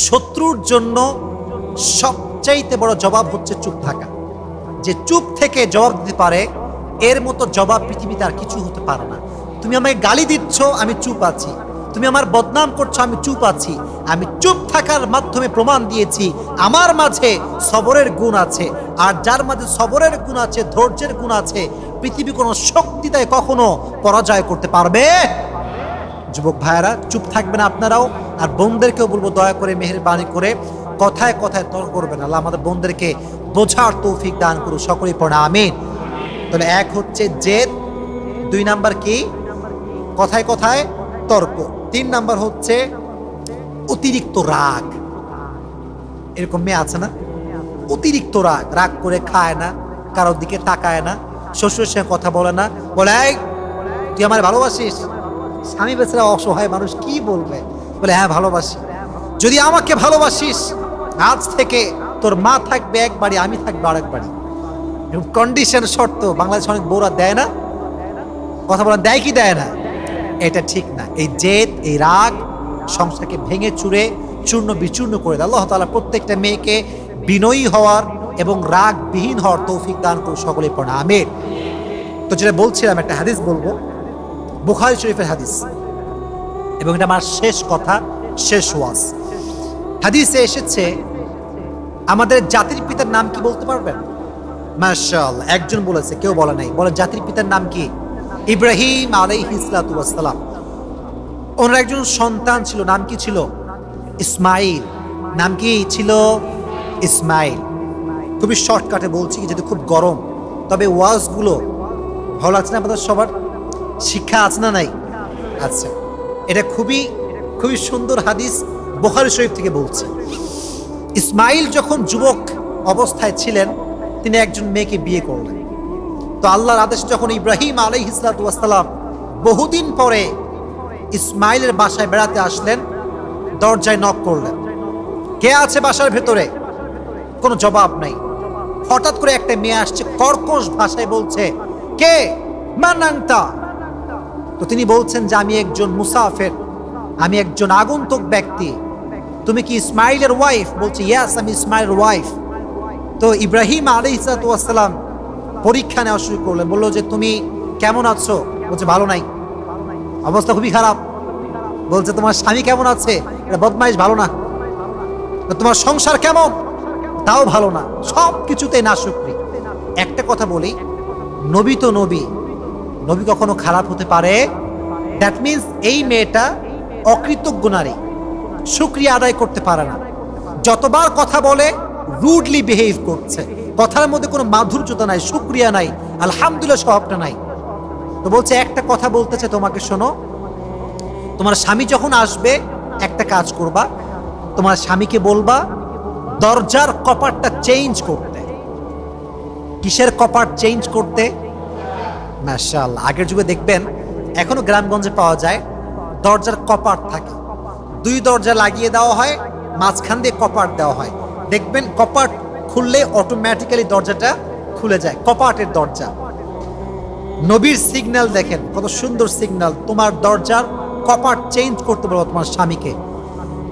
শত্রুর জন্য সবচাইতে বড় জবাব হচ্ছে চুপ থাকা। যে চুপ থেকে জবাব দিতে পারে, এর মতো জবাব পৃথিবীতে আর কিছু হতে পারে না। তুমি আমাকে গালি দিচ্ছ, আমি চুপ আছি। তুমি আমার বদনাম করছো, আমি চুপ আছি। আমি চুপ থাকার মাধ্যমে প্রমাণ দিয়েছি আমার মাঝে সবরের গুণ আছে। আর যার মাঝে সবরের গুণ আছে, ধৈর্যের গুণ আছে, পৃথিবী কোনো শক্তি তাই কখনো পরাজয় করতে পারবে। যুবক ভাইয়েরা, চুপ থাকবেন আপনারাও। আর বোনদেরকেও বলবো, দয়া করে মেহেরবানি করে কথায় কথায় তর্ক করবেন। আল্লাহ আমাদের বোনদেরকে বোঝার তৌফিক দান করুন। সকলেই পড়ে আমিন। তাহলে এক হচ্ছে জেদ, 2 নাম্বার কি কথায় কথায় তর্ক, 3 নাম্বার হচ্ছে অতিরিক্ত রাগ। এরকম মেয়ে আছে না, অতিরিক্ত রাগ, রাগ করে খায় না, কারোর দিকে তাকায় না, শ্বশুরের সঙ্গে কথা বলে না, বলে এই তুই আমার ভালোবাসিস? স্বামী বেচারা অসহায় মানুষ, কি বলবে? বলে হ্যাঁ ভালোবাসি। যদি আমাকে ভালোবাসিস, আজ থেকে তোর মা থাকবে এক বাড়ি, আমি থাকবো আরেক বাড়ি। কন্ডিশন, শর্ত। বাংলাদেশে অনেক বউরা দেয় না, কথা বলা দেয় কি দেয় না? এটা ঠিক না। এই জেদ, এই রাগ সংসারকে ভেঙে চুরে চূর্ণ বিচূর্ণ করে দেয়। আল্লাহ তাআলা প্রত্যেকটা মেয়েকে বিনয়ী হওয়ার এবং রাগবিহীন হওয়ার তৌফিক দান করুন। সকলেই পড়া আমিন। তো যেটা বলছিলাম, একটা হাদিস বলবো, বুখারী শরীফের হাদিস, এবং এটা আমার শেষ কথা, শেষ ওয়াজ। হাদিসে এসেছে, আমাদের জাতির পিতার নাম কি বলতে পারবেন? মাশাআল্লাহ, একজন বলেছে, কেউ বলে নাই। বলে জাতির পিতার নাম কি? ইব্রাহিম আলাইহিস সালাতু ওয়াস সালাম। ওনার একজন সন্তান ছিল, নাম কি ছিল? ইসমাইল। নাম কি ছিল? ইসমাইল। খুবই শর্টকাটে বলছি, যেহেতু খুব গরম। তবে ওয়াজগুলো ভালো লাগছে না আপনাদের সবার? শিক্ষা আছে না নাই? আচ্ছা, এটা খুবই খুবই সুন্দর হাদিস, বুখারী শরীফ থেকে বলছি। ইসমাইল যখন যুবক অবস্থায় ছিলেন, তিনি একজন মেয়েকে বিয়ে করলেন। তো আল্লাহর আদেশ, যখন ইব্রাহিম আলাইহিস সালাতু ওয়াস সালাম বহুদিন পরে ইসমাইলের বাসায় বেড়াতে আসলেন, দরজায় নক করলেন। কে আছে বাসার ভেতরে? কোনো জবাব নাই। হঠাৎ করে একটা মেয়ে আসছে, কর্কশ ভাষায় বলছে, কে? মান আনতা? তো তিনি বলছেন যে আমি একজন মুসাফির, আমি একজন আগন্তুক ব্যক্তি। তুমি কি ইসমাইলের ওয়াইফ? বলছে ইয়েস, আমি ইসমাইলের ওয়াইফ। তো ইব্রাহিম আলাইহিস সালাতু ওয়াস সালাম পরীক্ষা নেওয়া শুরু করলেন। বললো যে তুমি কেমন আছো? বলছে ভালো নাই, অবস্থা খুবই খারাপ। বলছে তোমার স্বামী কেমন আছে? এটা বদমাইশ, ভালো না। তোমার সংসার কেমন? তাও ভালো না। সব কিছুতে নাশুকরি। একটা কথা বলি, নবী তো নবী, নবী কখনো খারাপ হতে পারে? দ্যাট মিনস এই মেয়েটা অকৃতজ্ঞ নারী, শুকরিয়া আদায় করতে পারে না। যতবার কথা বলে রুডলি বিহেভ করছে, কথার মধ্যে কোনো মাধুর্যতা নাই, শুকরিয়া নাই, আলহামদুলিল্লাহ স্বভাবটা নাই। তো বলছে একটা কথা বলতেছে তোমাকে, শোনো, তোমার স্বামী যখন আসবে একটা কাজ করবা, তোমার স্বামীকে বলবা দরজার কপাটটা চেঞ্জ করতে। কিসের কপাট চেঞ্জ করতে? মাশাআল্লাহ, আগের যুগে দেখবেন, এখনো গ্রামগঞ্জে পাওয়া যায়, দরজার কপাট থাকে, 2 দরজা লাগিয়ে দেওয়া হয়, মাঝখান দিয়ে কপাট দেওয়া হয়। দেখবেন কপাট খুললে অটোমেটিক্যালি দরজাটা খুলে যায়, কপাটের দরজা। নবীর সিগন্যাল দেখেন, কত সুন্দর সিগন্যাল। তোমার দরজার কপাট চেঞ্জ করতে বলো তোমার স্বামীকে।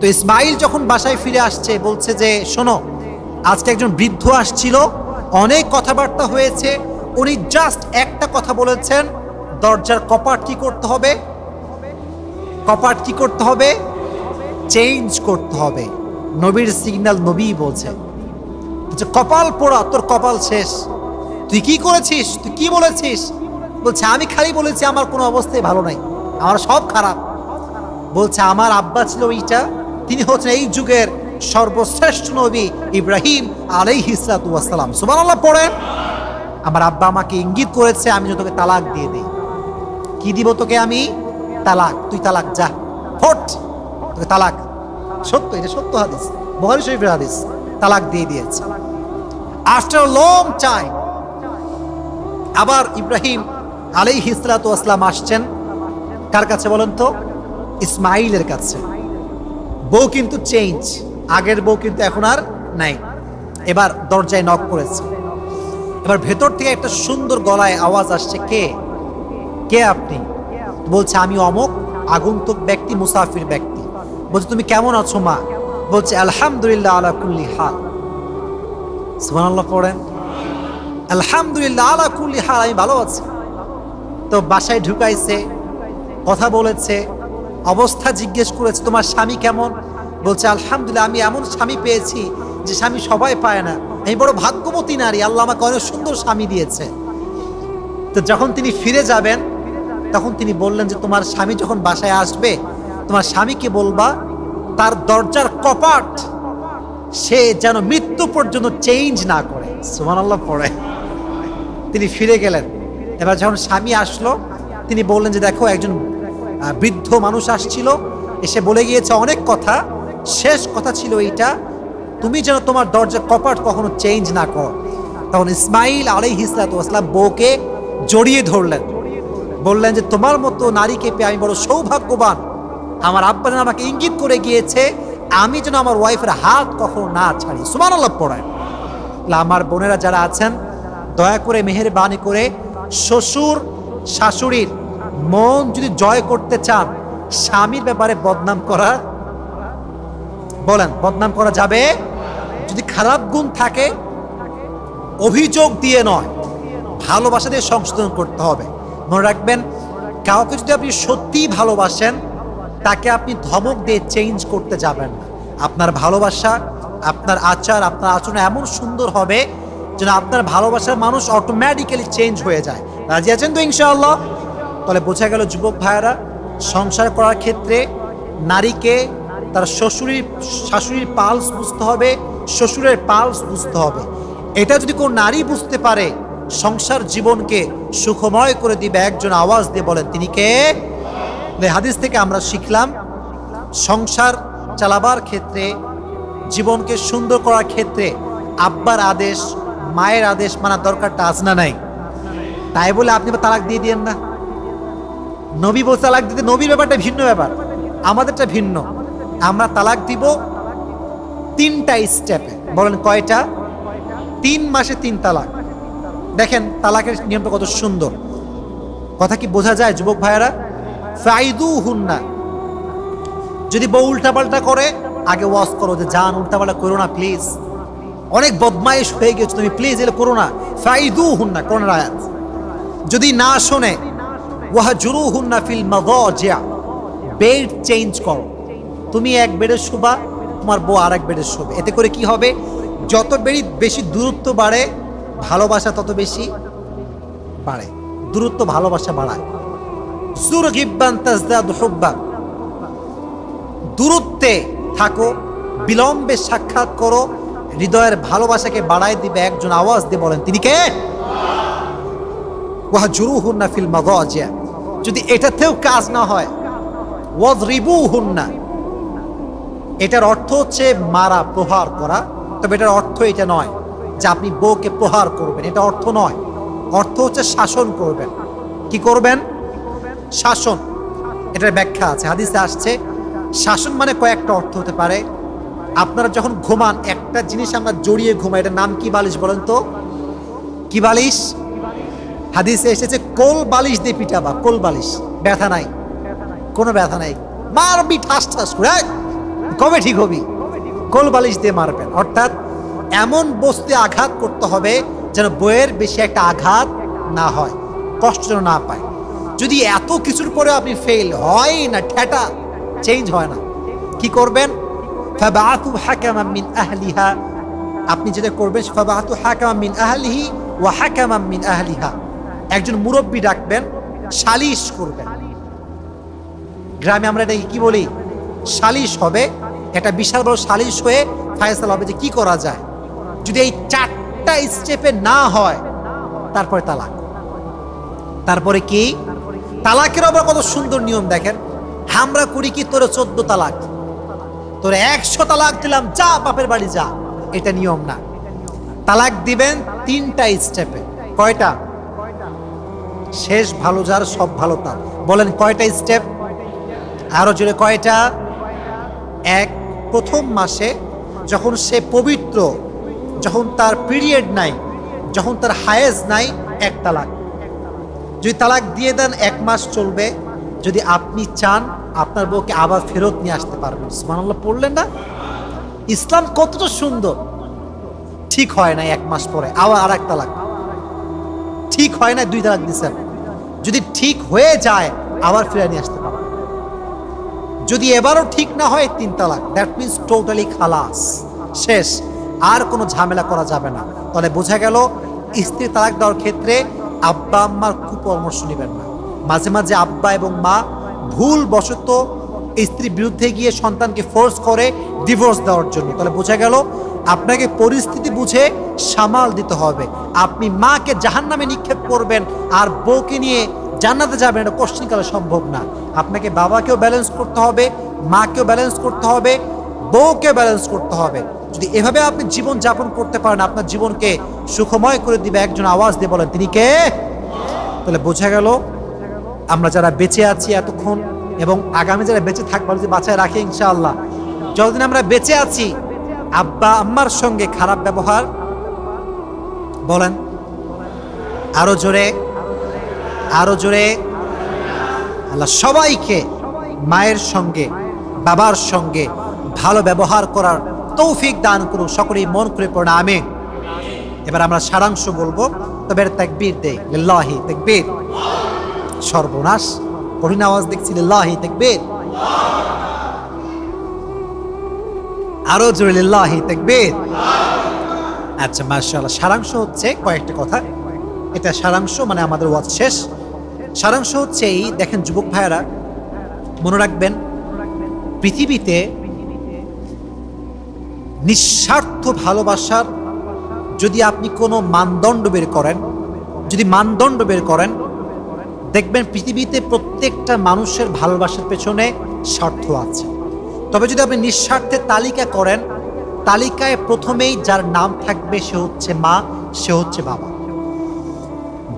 তো ইসমাইল যখন বাসায় ফিরে আসছে, বলছে যে শোনো, আজকে একজন বৃদ্ধ আসছিল, অনেক কথাবার্তা হয়েছে, উনি জাস্ট একটা কথা বলেছেন, দরজার কপাট কি করতে হবে? কপাট কি করতে হবে? চেঞ্জ করতে হবে। নবীর সিগন্যাল নবী বলছে। কপাল পোড়া, তোর কপাল শেষ। তুই কি করেছিস? তুই কি বলেছিস? বলছে আমি খালি বলেছি আমার কোনো অবস্থায় ভালো নাই, আমার সব খারাপ। বলছে আমার আব্বা ছিল এইটা, তিনি হচ্ছেন এই যুগের সর্বশ্রেষ্ঠ নবী ইব্রাহিম আলাইহিস সালাতু ওয়াস সালাম। সুবহানাল্লাহ পড়েন। আমার আব্বা আমাকে ইঙ্গিত করেছে আমি যেন তোকে তালাক দিয়ে দিই। কি দিব তোকে আমি? তালাক। তুই তালাক, যা ফট, তোকে তালাক। সত্য, এটা সত্য হাদিস, বুখারী শরীফের হাদিস। তালাক দিয়ে দিয়েছে। আফটার লং টাইম আবার ইব্রাহিম আলাইহিস সালাতু ওয়াস সালাম আসছেন কার কাছে বলেন তো? ইসমাইলের কাছে। বউ কিন্তু চেঞ্জ, আগের বউ কিন্তু এখন আর নাই। এবার দরজায় নক করেছে। এবার ভেতর থেকে একটা সুন্দর গলায় আওয়াজ আসছে, কে? কে আপনি? বলছে আমি অমুক আগন্তুক ব্যক্তি, মুসাফির ব্যক্তি। বলছে তুমি কেমন আছো মা? বলছে আলহামদুলিল্লাহ আলা কুল্লি হাল। সুবহানাল্লাহ পড়েন, আলহামদুলিল্লাহ আলা কুল্লি হাল, আমি ভালো আছি। তো বাসায় ঢুকাইছে, কথা বলেছে, অবস্থা জিজ্ঞেস করেছে তোমার স্বামী কেমন? বলছে আলহামদুলিল্লাহ, আমি এমন স্বামী পেয়েছি যে স্বামী সবাই পায় না, আমি বড় ভাগ্যবতী নারী, আল্লাহ আমাকে অনেক সুন্দর স্বামী দিয়েছে। তো যখন তিনি ফিরে যাবেন তখন তিনি বললেন যে তোমার স্বামী যখন বাসায় আসবে তোমার স্বামীকে বলবা তার দরজার কপাট সে যেন মৃত্যু পর্যন্ত চেঞ্জ না করে। সুবহানাল্লাহ পড়ে। তিনি ফিরে গেলেন। এবার যখন স্বামী আসলো তিনি বললেন যে দেখো একজন বৃদ্ধ মানুষ আসছিল, এসে বলে গিয়েছে অনেক কথা, শেষ কথা ছিল এইটা, তুমি যেন তোমার দরজার কপাট কখনো চেঞ্জ না করো। তখন ইসমাইল আলাইহিস সালাতু ওয়াস সালাম বউকে জড়িয়ে ধরলেন, বললেন যে তোমার মতো নারীকে পেয়ে আমি বড় সৌভাগ্যবান। আমার আব্বা যেন আমাকে ইঙ্গিত করে গিয়েছে আমি যেন আমার ওয়াইফের হাত কখনো না ছাড়ি। সুবহানাল্লাহ পড়েন। আমার বোনেরা যারা আছেন দয়া করে মেহেরবানি করে শ্বশুর শাশুড়ির মন যদি জয় করতে চান, স্বামীর ব্যাপারে বদনাম করা, বলেন বদনাম করা যাবে? যদি খারাপ গুণ থাকে অভিযোগ দিয়ে নয়, ভালোবাসা দিয়ে সংশোধন করতে হবে। মনে রাখবেন, কাউকে যদি আপনি সত্যিই ভালোবাসেন তাকে আপনি ধমক দিয়ে চেঞ্জ করতে যাবেন না। আপনার ভালোবাসা, আপনার আচার, আপনার আচরণ এমন সুন্দর হবে যেন আপনার ভালোবাসার মানুষ অটোমেটিক্যালি চেঞ্জ হয়ে যায়। রাজি আছেন তো ইনশাআল্লাহ? তাহলে বোঝা গেল যুবক ভাইয়েরা, সংসার করার ক্ষেত্রে নারীকে তার শাশুড়ির পালস বুঝতে হবে, শ্বশুরের পালস বুঝতে হবে। এটা যদি কোনো নারী বুঝতে পারে সংসার জীবনকে সুখময় করে দিবে। একজন আওয়াজ দিয়ে বলেন তিনি কে? হাদিস থেকে আমরা শিখলাম সংসার চালাবার ক্ষেত্রে, জীবনকে সুন্দর করার ক্ষেত্রে আব্বার আদেশ, মায়ের আদেশ মানা দরকারটা আছে না নাই? তাই বলে আপনি তালাক দিয়ে দিয়েন না। নবী বলছে তালাক দিতে, নবীর ব্যাপারটা ভিন্ন ব্যাপার, আমাদেরটা ভিন্ন। আমরা তালাক দিব 3টা স্টেপে। বলেন কয়টা? 3 মাসে 3 তালাক। দেখেন তালাকের নিয়মটা কত সুন্দর, কথা কি বোঝা যায় যুবক ভাইয়েরা? ফাইদুহুন্না, যদি বউ উল্টাপাল্টা করে আগে ওয়াজ করো যে জান উল্টাপাল্টা করো না প্লিজ, অনেক বদমাইশ হয়ে গেছো তুমি, প্লিজ এলে করো না। ফাইদুহুন্না কোরআনের আয়াত। যদি না শোনে ওয়াহজুরুহুন্না ফিল মাদাজিআ, বেড চেঞ্জ করো। তুমি এক বেডে শোবা, তোমার বউ আরেক বেডে শোবে। এতে করে কি হবে? যত বেশি দূরত্ব বাড়ে ভালোবাসা তত বেশি বাড়ে। দূরত্ব ভালোবাসা বাড়ায়। জুর গিব্বান তাজদাদু হুব্বান, দূরত্বে থাকো, বিলম্বে সাক্ষাৎ করো, হৃদয়ের ভালোবাসাকে বাড়ায় দিবে। একজন আওয়াজ দিয়ে বলেন তিনি কে? ওয়াহজুরুহুন্না ফিল মাদাজিআ। যদি এটাতেও কাজ না হয় ওয়াযরিবুহুন্না, এটার অর্থ হচ্ছে মারা, প্রহার করা, তবে এটার অর্থ এটা নয় যে আপনি বউকে প্রহার করবেন, এটা অর্থ নয়। অর্থ হচ্ছে শাসন করবেন। কি করবেন? শাসন। এটার ব্যাখ্যা আছে, হাদিসে আসছে। শাসন মানে কয়েকটা অর্থ হতে পারে। আপনারা যখন ঘুমান একটা জিনিস আমরা জড়িয়ে ঘুমাই, এটার নাম কি বালিশ বলেন তো? কি বালিশ? হাদিসে এসেছে কোল বালিশ দিয়ে পিটাবা। কোল বালিশ, ব্যথা নাই, কোনো ব্যথা নাই, মারবি ঠাস ঠাস করে, কবে ঠিক হবি? কোল বালিশ দিয়ে মারবেন। অর্থাৎ এমন বস্তুতে আঘাত করতে হবে যেন বইয়ের বেশি একটা আঘাত না হয়, কষ্ট যেন না পায়। যদি এত কিছুর পরে আপনি ফেল হয় না, ঠেটা চেঞ্জ হয় না, কি করবেন? ফাবাআতু হাকামান মিন আহলিহা, আপনি যেটা করবেন ফাবাআতু হাকামান মিন আহলিহি ওয়া হাকামান মিন আহলিহা, একজন মুরব্বি ডাকবেন, সালিশ করবেন। গ্রামে আমরা এটাকে কি বলি? সালিশ হবে। এটা বিশাল বড় সালিশ হয়ে ফায়সালা হবে যে কি করা যায়। যদি এই 4টা স্টেপে না হয় তারপরে তালাক। তারপরে কি? তালাকের আবার কত সুন্দর নিয়ম দেখেন। আমরা করি কি, তোরে 14 তালাক, তোরে 100 তালাক দিলাম, যা বাপের বাড়ি যা, এটা নিয়ম না। তালাক দিবেন 3টা স্টেপে। কয়টা? শেষ ভালো যার সব ভালো তার। বলেন কয়টা স্টেপ? আরো জোরে কয়টা? এক, প্রথম মাসে যখন সে পবিত্র, যখন তার পিরিয়ড নাই, যখন তার হায়েজ নাই, 1 তালাক। যদি তালাক দিয়ে দেন 1 মাস চলবে। যদি আপনি চান আপনার বউকে আবার ফেরত নিয়ে আসতে পারবেন। সুবহানাল্লাহ পড়লেন না? ইসলাম কতটা সুন্দর। ঠিক হয় না 1 মাস পরে আবার আর 1 তালাক, ঠিক হয় না 2 তালাক দিচ্ছেন, যদি ঠিক হয়ে যায় আবার ফিরে নিয়ে আসতে পারেন। যদি এবারও ঠিক না হয় 3 তালাক, দ্যাট মিনস টোটালি খালাস, শেষ, আর কোনো ঝামেলা করা যাবে না। তাহলে বোঝা গেল স্ত্রী তালাক দেওয়ার ক্ষেত্রে আব্বা আম্মার কুপরামর্শ নেবেন না। মাঝে মাঝে আব্বা এবং মা ভুল বশত স্ত্রীর বিরুদ্ধে গিয়ে সন্তানকে ফোর্স করে ডিভোর্স দেওয়ার জন্য। তাহলে বোঝা গেল আপনাকে পরিস্থিতি বুঝে সামাল দিতে হবে। আপনি মাকে জাহান্নামে নিক্ষেপ করবেন আর বউকে নিয়ে জান্নাতে যাবেন, এটা কোশ্চিনকালে সম্ভব না। আপনাকে বাবাকেও ব্যালেন্স করতে হবে, মাকেও ব্যালেন্স করতে হবে, বউকে ব্যালেন্স করতে হবে। যদি এভাবে আপনি জীবন যাপন করতে পারেন, আপনার জীবনকে সুখময় করে দিবে একজন। আওয়াজ দিয়ে বলেন তিনি কে? তাহলে বোঝা গেল আমরা যারা বেঁচে আছি এতক্ষণ এবং আগামী যারা বেঁচে থাকবো, যদি বাঁচায় রাখে ইনশাআল্লাহ, যতদিন আমরা বেঁচে আছি আব্বা আম্মার সঙ্গে খারাপ ব্যবহার, বলেন আরো জোরে, আরো জোরে, আল্লাহ সবাইকে মায়ের সঙ্গে বাবার সঙ্গে ভালো ব্যবহার করার তৌফিক দান করুন। সকলেই মন করে পড়ে আমিন। এবার আমরা সারাংশ বলবো, তবে তাকবীর দেই, লিল্লাহি তাকবীর। সর্বনাশ, কঠিন আওয়াজ দেখছি, লিল্লাহি তাকবীর। আরো জোরে লিল্লাহি তাকবীর। আচ্ছা মাশাআল্লাহ। সারাংশ হচ্ছে কয়েকটা কথা, এটা সারাংশ মানে আমাদের ওয়াজ শেষ। সারাংশ হচ্ছে এই, দেখেন যুবক ভাইয়েরা মনে রাখবেন, পৃথিবীতে নিঃস্বার্থ ভালোবাসার যদি আপনি কোনো মানদণ্ড বের করেন, যদি মানদণ্ড বের করেন, দেখবেন পৃথিবীতে প্রত্যেকটা মানুষের ভালোবাসার পেছনে স্বার্থ আছে। তবে যদি আপনি নিঃস্বার্থের তালিকা করেন, তালিকায় প্রথমেই যার নাম থাকবে সে হচ্ছে মা, সে হচ্ছে বাবা।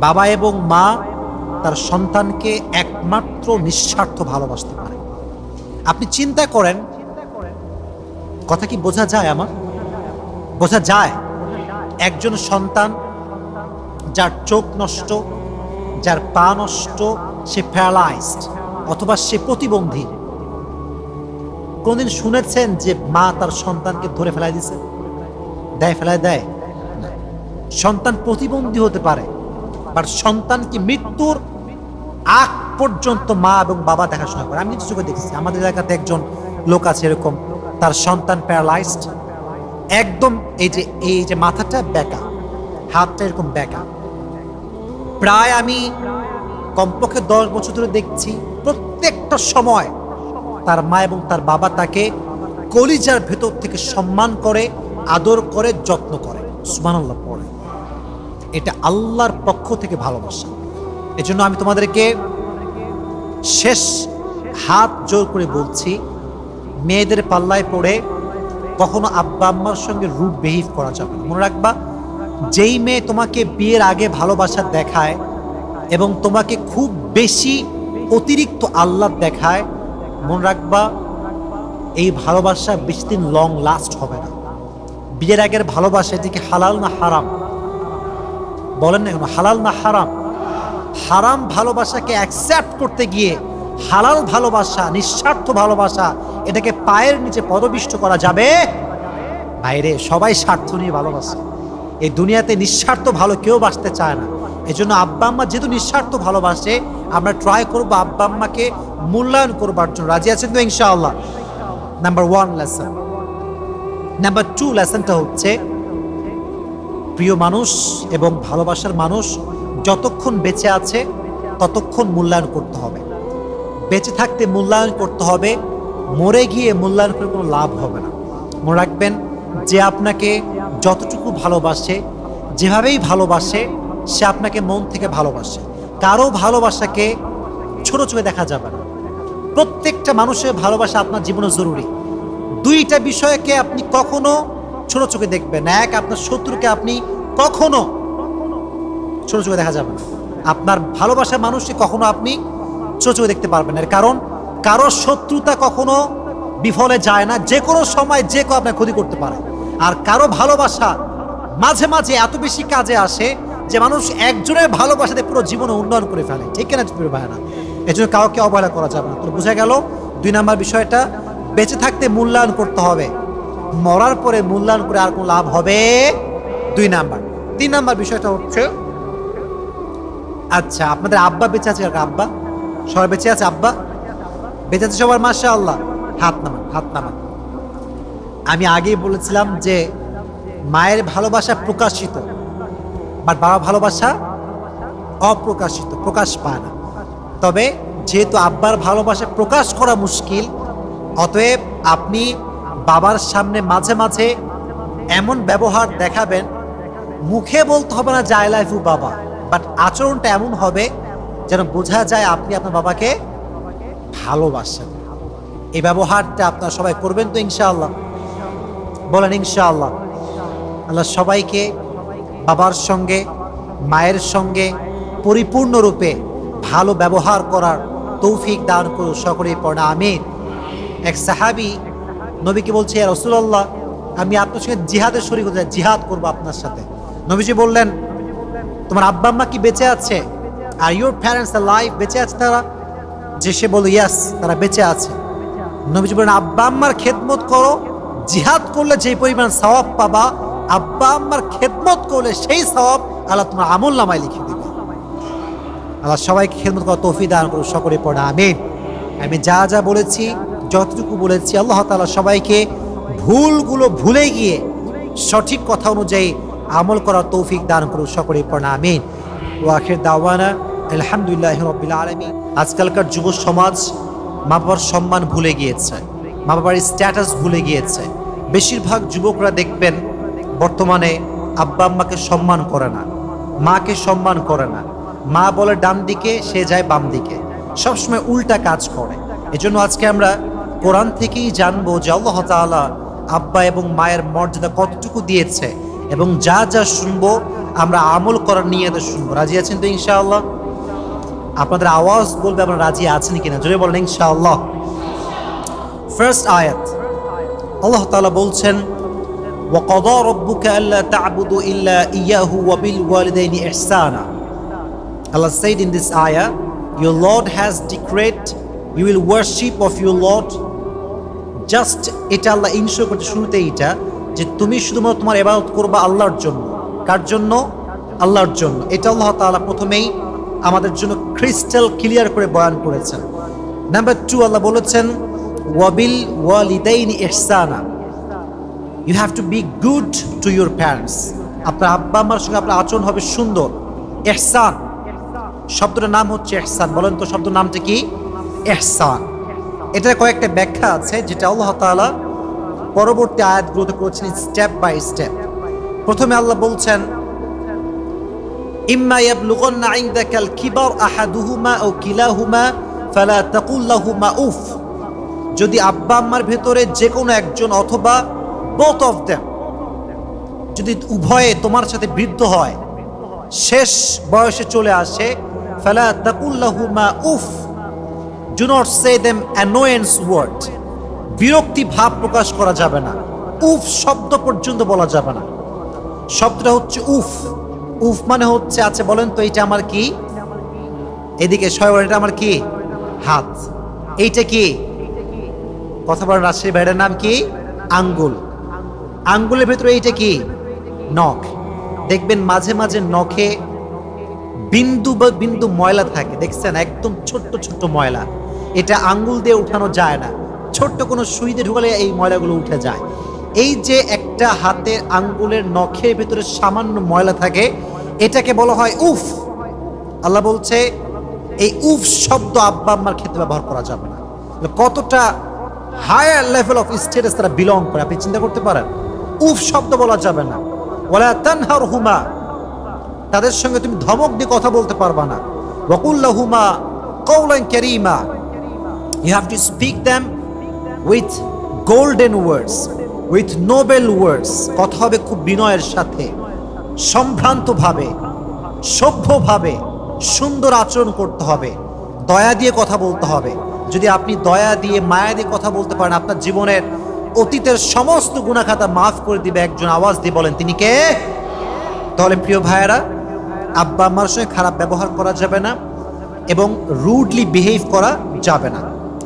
বাবা এবং মা তার সন্তানকে একমাত্র নিঃস্বার্থ ভালোবাসতে পারে। আপনি চিন্তা করেন, কথা কি বোঝা যায়? আমার বোঝা যায়? একজন সন্তান যার চোখ নষ্ট, যার পা নষ্ট, সে প্যারালাইজড অথবা সে প্রতিবন্ধী, কোনদিন শুনেছেন যে মা তার সন্তানকে ধরে ফেলাই দিছে? দেয়, ফেলায় দেয়? সন্তান প্রতিবন্ধী হতে পারে, বাট সন্তানকে মৃত্যুর আগ পর্যন্ত মা এবং বাবা দেখাশোনা করে। আমি চোখে দেখেছি, আমাদের এলাকাতে একজন লোক আছে এরকম, তার সন্তান প্যারালাইজড, একদম এই যে মাথাটা বেঁকা, হাতটা এরকম বেঁকা। প্রায় আমি কমপক্ষে 10 বছর ধরে দেখছি, প্রত্যেকটা সময় তার মা এবং তার বাবা তাকে কলিজার ভেতর থেকে সম্মান করে, আদর করে, যত্ন করে। সুবহানাল্লাহ পড়ে। এটা আল্লাহর পক্ষ থেকে ভালোবাসা। এজন্য আমি তোমাদেরকে শেষ হাত জোর করে বলছি, মেয়েদের পাল্লায় পড়ে কখনো আব্বা আম্মার সঙ্গে রুড বিহেভ করা যাবে না। মনে রাখবা, যেই মেয়ে তোমাকে বিয়ের আগে ভালোবাসা দেখায় এবং তোমাকে খুব বেশি অতিরিক্ত আহ্লাদ দেখায়, মনে রাখবা এই ভালোবাসা বেশি দিন লং লাস্ট হবে না। বিয়ের আগের ভালোবাসা এদিকে হালাল না হারাম? বলেন না কেন, হালাল না হারাম? হারাম ভালোবাসাকে অ্যাকসেপ্ট করতে গিয়ে হালাল ভালোবাসা, নিঃস্বার্থ ভালোবাসা, এটাকে পায়ের নিচে পদবিষ্ট করা যাবে? বাইরে সবাই স্বার্থ নিয়ে ভালোবাসে। এই দুনিয়াতে নিঃস্বার্থ ভালো কেউ বাসতে চায় না। এজন্য আব্বা আম্মা যেহেতু নিঃস্বার্থ ভালোবাসে, আমরা ট্রাই করবো আব্বা আম্মাকে মূল্যায়ন করবার জন্য। রাজি আছেন তো ইনশাআল্লাহ? Number 1 lesson. নাম্বার 2 লেসনটা হচ্ছে, প্রিয় মানুষ এবং ভালোবাসার মানুষ যতক্ষণ বেঁচে আছে ততক্ষণ মূল্যায়ন করতে হবে। বেঁচে থাকতে মূল্যায়ন করতে হবে, মরে গিয়ে মূল্যায়ন করে কোনো লাভ হবে না। মনে রাখবেন, যে আপনাকে যতটুকু ভালোবাসে, যেভাবেই ভালোবাসে, সে আপনাকে মন থেকে ভালোবাসে। কারো ভালোবাসাকে ছোট চোখে দেখা যাবে না। প্রত্যেকটা মানুষের ভালোবাসা আপনার জীবনে জরুরি। 2টা বিষয়কে আপনি কখনো ছোট চোখে দেখবেন। এক, আপনার শত্রুকে আপনি কখনো ছোট চোখে দেখা যাবে না। আপনার ভালোবাসার মানুষকে কখনো আপনি ছোট চোখে দেখতে পারবেন না। কারণ কারো শত্রুতা কখনো বিফলে যায় না, যে কোনো সময় যে কেউ আপনার ক্ষতি করতে পারে। আর কারো ভালোবাসা মাঝে মাঝে এত বেশি কাজে আসে যে মানুষ একজনের ভালোবাসাতে পুরো জীবনে উন্নয়ন করে ফেলে। ঠিক কিনা ভাই? না, এই জন্য কাউকে অবহেলা করা যাবে না। তো বোঝা গেল 2 নম্বর বিষয়টা, বেঁচে থাকতে মূল্যায়ন করতে হবে। মরার পরে মূল্যায়ন করে আর কোনো লাভ হবে? 2 নাম্বার। 3 নাম্বার বিষয়টা হচ্ছে, আচ্ছা আপনাদের আব্বা বেঁচে আছে? আব্বা সবাই বেঁচে আছে? আব্বা বেঁচে আছে সবার? মাশাআল্লাহ, হাত নামান, হাত নামান। আমি আগেই বলেছিলাম যে মায়ের ভালোবাসা প্রকাশিত, বাট বাবার ভালোবাসা অপ্রকাশিত, প্রকাশ পায় না। তবে যেহেতু আব্বার ভালোবাসা প্রকাশ করা মুশকিল, অতএব আপনি বাবার সামনে মাঝে মাঝে এমন ব্যবহার দেখাবেন, মুখে বলতে হবে না যে আই লাভ ইউ বাবা, বাট আচরণটা এমন হবে যেন বোঝা যায় আপনি আপনার বাবাকে ভালোবাসেন। এই ব্যবহারটা আপনারা সবাই করবেন তো ইনশাআল্লাহ? বলেন ইনশাআল্লাহ। আল্লাহ সবাইকে বাবার সঙ্গে মায়ের সঙ্গে পরিপূর্ণরূপে ভালো ব্যবহার করার তৌফিক দান করুন, সকলেই পড়া আমিন। এক সাহাবী নবীকে বলছে, ইয়া রাসূলুল্লাহ, আমি আপনার সঙ্গে জিহাদে শরীক হতে চাই, জিহাদ করবো আপনার সাথে। নবীজি বললেন, তোমার আব্বা আম্মা কি বেঁচে আছে? আর ইউর প্যারেন্টস লাইফ, বেঁচে আছে তারা? যে সে বলল ইয়াস, তারা বেঁচে আছে। নবীজি বললেন, আব্বা আম্মার খেদমত করো, জিহাদ করলে যেই পরিমাণ সওয়াব পাবা, আব্বা আম্মার খেদমত করলে সেই সওয়াব আল্লাহ তোমার আমল নামায় লিখে দিবে। আল্লাহ সবাইকে খেদমত করার তৌফিক দান করুন, সকলে পড়া আমিন। আমি যা যা বলেছি, যতটুকু বলেছি, আল্লাহ তাআলা সবাইকে ভুলগুলো ভুলে গিয়ে সঠিক কথা অনুযায়ী আমল করার তৌফিক দান করুন, সকলে পড়া আমিন। ওয়া আখির দাওয়ানা আলহামদুলিল্লাহি রাব্বিল আলামিন। আজকালকার যুব সমাজ মা বাবার সম্মান ভুলে গিয়েছে, মা বাবার স্ট্যাটাস ভুলে গিয়েছে। বেশিরভাগ যুবকরা দেখবেন বর্তমানে আব্বা আম্মাকে সম্মান করে না, মাকে সম্মান করে না। মা বলে ডান দিকে, সে যায় বাম দিকে, সবসময় উল্টা কাজ করে। এজন্য আজকে আমরা কোরআন থেকেই জানবো যে আল্লাহ তাআলা আব্বা এবং মায়ের মর্যাদা কতটুকু দিয়েছে, এবং যা যা শুনবো আমরা আমল করার নিয়তে শুনবো। রাজি আছেন তো ইনশাআল্লাহ? আপনাদের আওয়াজ বলবে আপনারা রাজি আছেন কিনা, জোরে বলেন ইনশাআল্লাহ। ফার্স্ট আয়াত, আল্লাহ তাআলা বলছেন, وَقَضَى رَبُّكَ أَلَّا تَعْبُدُوا إِلَّا إِيَّاهُ وَبِالْوَالِدَيْنِ إِحْسَانًا. Allah said in this ayah, your Lord has decreed you will worship of your Lord. Just এটা আল্লাহ ইনশোর করতে শুরুতে এটা যে তুমি শুধুমাত্র তোমার ইবাদত করবা আল্লাহর জন্য। কার জন্য? আল্লাহর জন্য। এটা আল্লাহ তাআলা প্রথমেই আমাদের জন্য ক্রিস্টাল ক্লিয়ার করে বয়ান করেছেন। নাম্বার 2, আল্লাহ বলেছেন ওয়াবিল ওয়ালিদাইনি ইহসানা, you have to be good to your parents. আপনার আব্বা আম্মার সঙ্গে আপনার আচরণ হবে সুন্দর। ইহসান শব্দটার নাম হচ্ছে ইহসান। বলেন তো শব্দের নামটা কি? ইহসান। এটার কয়েকটা ব্যাখ্যা আছে যেটা আল্লাহ তাআলা পরবর্তী আয়াতগুলোতে করেছেন স্টেপ বাই স্টেপ। প্রথমে আল্লাহ বলছেন, ইম্মা ইয়াবলুগান্না ইনদাকাল কিবার আহাদুহুমা আও কিলাহুমা ফালা তাকুল লাহুমা উফ। যদি আব্বা আম্মার ভেতরে যে কোনো একজন অথবা both of them যদি উভয়ে তোমার সাথে বৃদ্ধ হয়, শেষ বয়সে চলে আসে, ফালা তাকুল লাহুমা উফ, do not say them annoyance word, বিরক্তি ভাব প্রকাশ করা যাবে না, উফ শব্দ পর্যন্ত বলা যাবে না। শব্দটা হচ্ছে উফ। উফ মানে হচ্ছে, আচ্ছা বলেন তো এইটা আমার কি? এদিকে সবাই বলেন, এটা আমার কি? হাত। এইটা কি? কথা বলেন, রাজশাহী ভাইয়ের নাম কি? আঙ্গুল। আঙ্গুলের ভেতরে এইটা কি? নখ। দেখবেন মাঝে মাঝে নখে বিন্দু বা বিন্দু ময়লা থাকে, দেখছেন? একদম ছোট্ট ছোট্ট ময়লা। এটা আঙ্গুল দিয়ে উঠানো যায় না, ছোট্ট কোনো সুই দিয়ে ঢুকালে এই ময়লাগুলো উঠে যায়। এই যে একটা হাতের আঙ্গুলের নখের ভেতরে সামান্য ময়লা থাকে, এটাকে বলা হয় উফ। আল্লাহ বলছে এই উফ শব্দ আব্বা আম্মার ক্ষেত্রে ব্যবহার করা যাবে না। কতটা হায়ার লেভেল অফ স্ট্যাটাস তারা বিলং করে আপনি চিন্তা করতে পারেন। উফ শব্দ বলা যাবে না। ওয়ালা তানহারহুমা, তাদের সঙ্গে তুমি ধমক দিয়ে কথা বলতে পারবা না। ওয়াকুল লাহুমা কওলান কারীমা, you have to speak them with golden words, with noble words. কথা হবে খুব বিনয়ের সাথে, সম্ভ্রান্তভাবে, সভ্যভাবে, সুন্দর আচরণ করতে হবে, দয়া দিয়ে কথা বলতে হবে। যদি আপনি দয়া দিয়ে মায়া দিয়ে কথা বলতে পারেন, আপনার জীবনের অতীতের সমস্ত গুনাহ খাতা মাফ করে দিবে একজন। আওয়াজ দিয়ে বলেন তিনি কে? তাহলে প্রিয় ভাইয়েরা, আব্বা আম্মার সঙ্গে খারাপ ব্যবহার করা যাবে না এবং রুডলি বিহেভ করা যাবে না।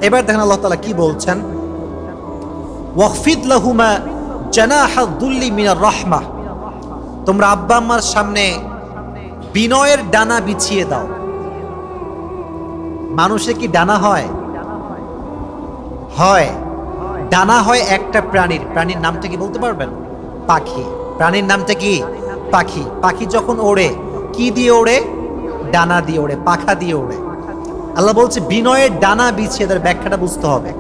এবার দেখেন আল্লাহ তাআলা কি বলছেন, ওয়াখফিদ লাহুমা জানাহা দুল্লি মিনার রাহমাহ, তোমরা আব্বা আম্মার সামনে বিনয়ের ডানা বিছিয়ে দাও। মানুষের কি ডানা হয়? হয়। ডানা হয় একটা প্রাণীর নামটা কি বলতে পারবেন? পাখি। প্রাণীর নামটা কি? পাখি। পাখি যখন ওড়ে কি দিয়ে ওড়ে? ডানা দিয়ে ওড়ে, পাখা দিয়ে ওড়ে। আল্লাহ বলছে বিনয়ের ডানা বিছিয়ে, তার ব্যাখ্যাটা বুঝতে হবে।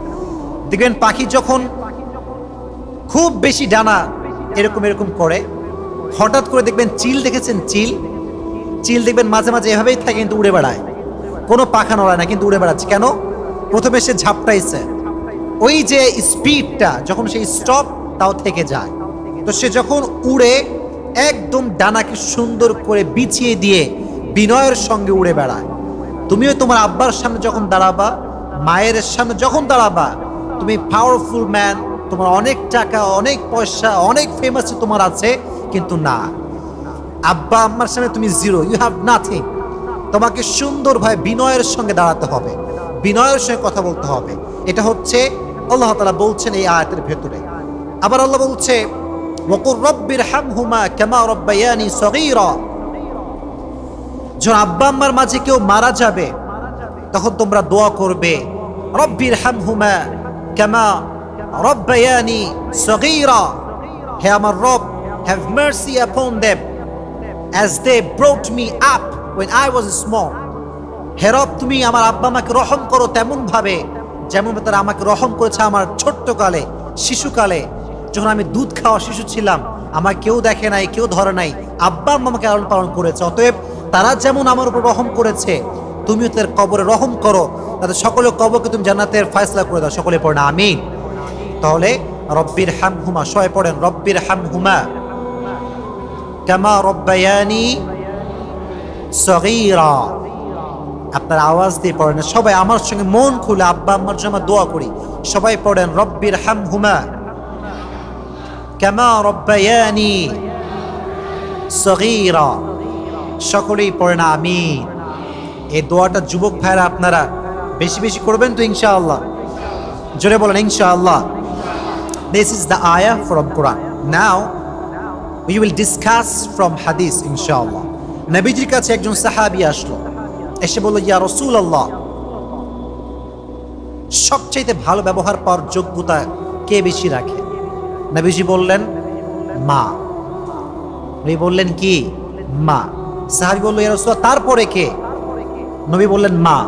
দেখবেন পাখি যখন খুব বেশি ডানা এরকম এরকম করে, হঠাৎ করে দেখবেন চিল, দেখেছেন চিল দেখবেন মাঝে মাঝে এভাবেই থাকে কিন্তু উড়ে বেড়ায়, কোনো পাখা নড়ায় না কিন্তু উড়ে বেড়াচ্ছে। কেন? প্রথমে সে ঝাপটাইছে, ওই যে স্পিডটা যখন সে স্টপ তাও থেকে যায়, তো সে যখন উড়ে একদম ডানাকে সুন্দর করে বিছিয়ে দিয়ে বিনয়ের সঙ্গে উড়ে বেড়ায়। তুমিও তোমার আব্বার সামনে যখন দাঁড়াবা, মায়ের সামনে যখন দাঁড়াবা, তুমি পাওয়ারফুল ম্যান, তোমার অনেক টাকা, অনেক পয়সা, অনেক ফেমাস তোমার আছে, কিন্তু না, আব্বা আম্মার সামনে তুমি জিরো, ইউ হ্যাভ নাথিং। তোমাকে সুন্দরভাবে বিনয়ের সঙ্গে দাঁড়াতে হবে, বিনয়ের সঙ্গে কথা বলতে হবে। এটা হচ্ছে আল্লাহ তাআলা বলছেন এই আয়াতের ভেতরে। আবার আল্লাহ বলছে ওয়াকুর রব্বির হামহুমা কামা রাব্বায়ানি সগীরা, যখন আব্বা আম্মার মাঝে কেউ মারা যাবে তখন তোমরা দোয়া করবে রব্বির হামহুমা কামা রাব্বায়ানি সগীরা, হে আমার রব, have mercy upon them as they brought me up when I was small. হে রব, তুমি আমার আব্বা আমাকে রহম করো তেমন ভাবে যেমন তারা আমাকে রহম করেছে আমার ছোট্টকালে, শিশুকালে, যখন আমি দুধ খাওয়া শিশু ছিলাম, আমার কেউ দেখে নাই, কেউ ধরে নাই, আব্বা আম্মা আমাকে লালন পালন করেছে। অতএব তারা যেমন আমার উপর রহম করেছে, তুমিও তাদের কবরে রহম করো, তাদের সকলের কবরকে তুমি জান্নাতের ফয়সালা করে দাও। সকলে পড়ে না আমিন। তাহলে রব্বির হামহুমা, সবাই পড়েন রব্বির হামহুমা কামা রব্বায়ানি সগীরা। আপনার আওয়াজ দিয়ে পড়েন, সবাই আমার সঙ্গে মন খুলে আব্বা আম্মার জন্য দোয়া করি। সবাই পড়েন রব্বির হামহুমা কামা রব্বায়ানি সগীরা। সকলেই পড়েন আমিন। এই দোয়াটা যুবক ভাইরা আপনারা বেশি বেশি করবেন তো ইনশাআল্লাহ। জোরে বলেন ইনশাআল্লাহ। This is the ayah from Quran. Now we will discuss from hadith ইনশাআল্লাহ। নবীজির কাছে একজন সাহাবী আসলো, এসে বলল ইয়া রাসূলুল্লাহ, সবচেয়ে ভালো ব্যবহার পাওয়ার যোগ্যতা কে বেশি রাখে? নবীজি বললেন মা। নবী বললেন কি? মা। সাহাবী বলল ইয়া রাসূলুল্লাহ, তারপরে কে? নবী বললেন মা।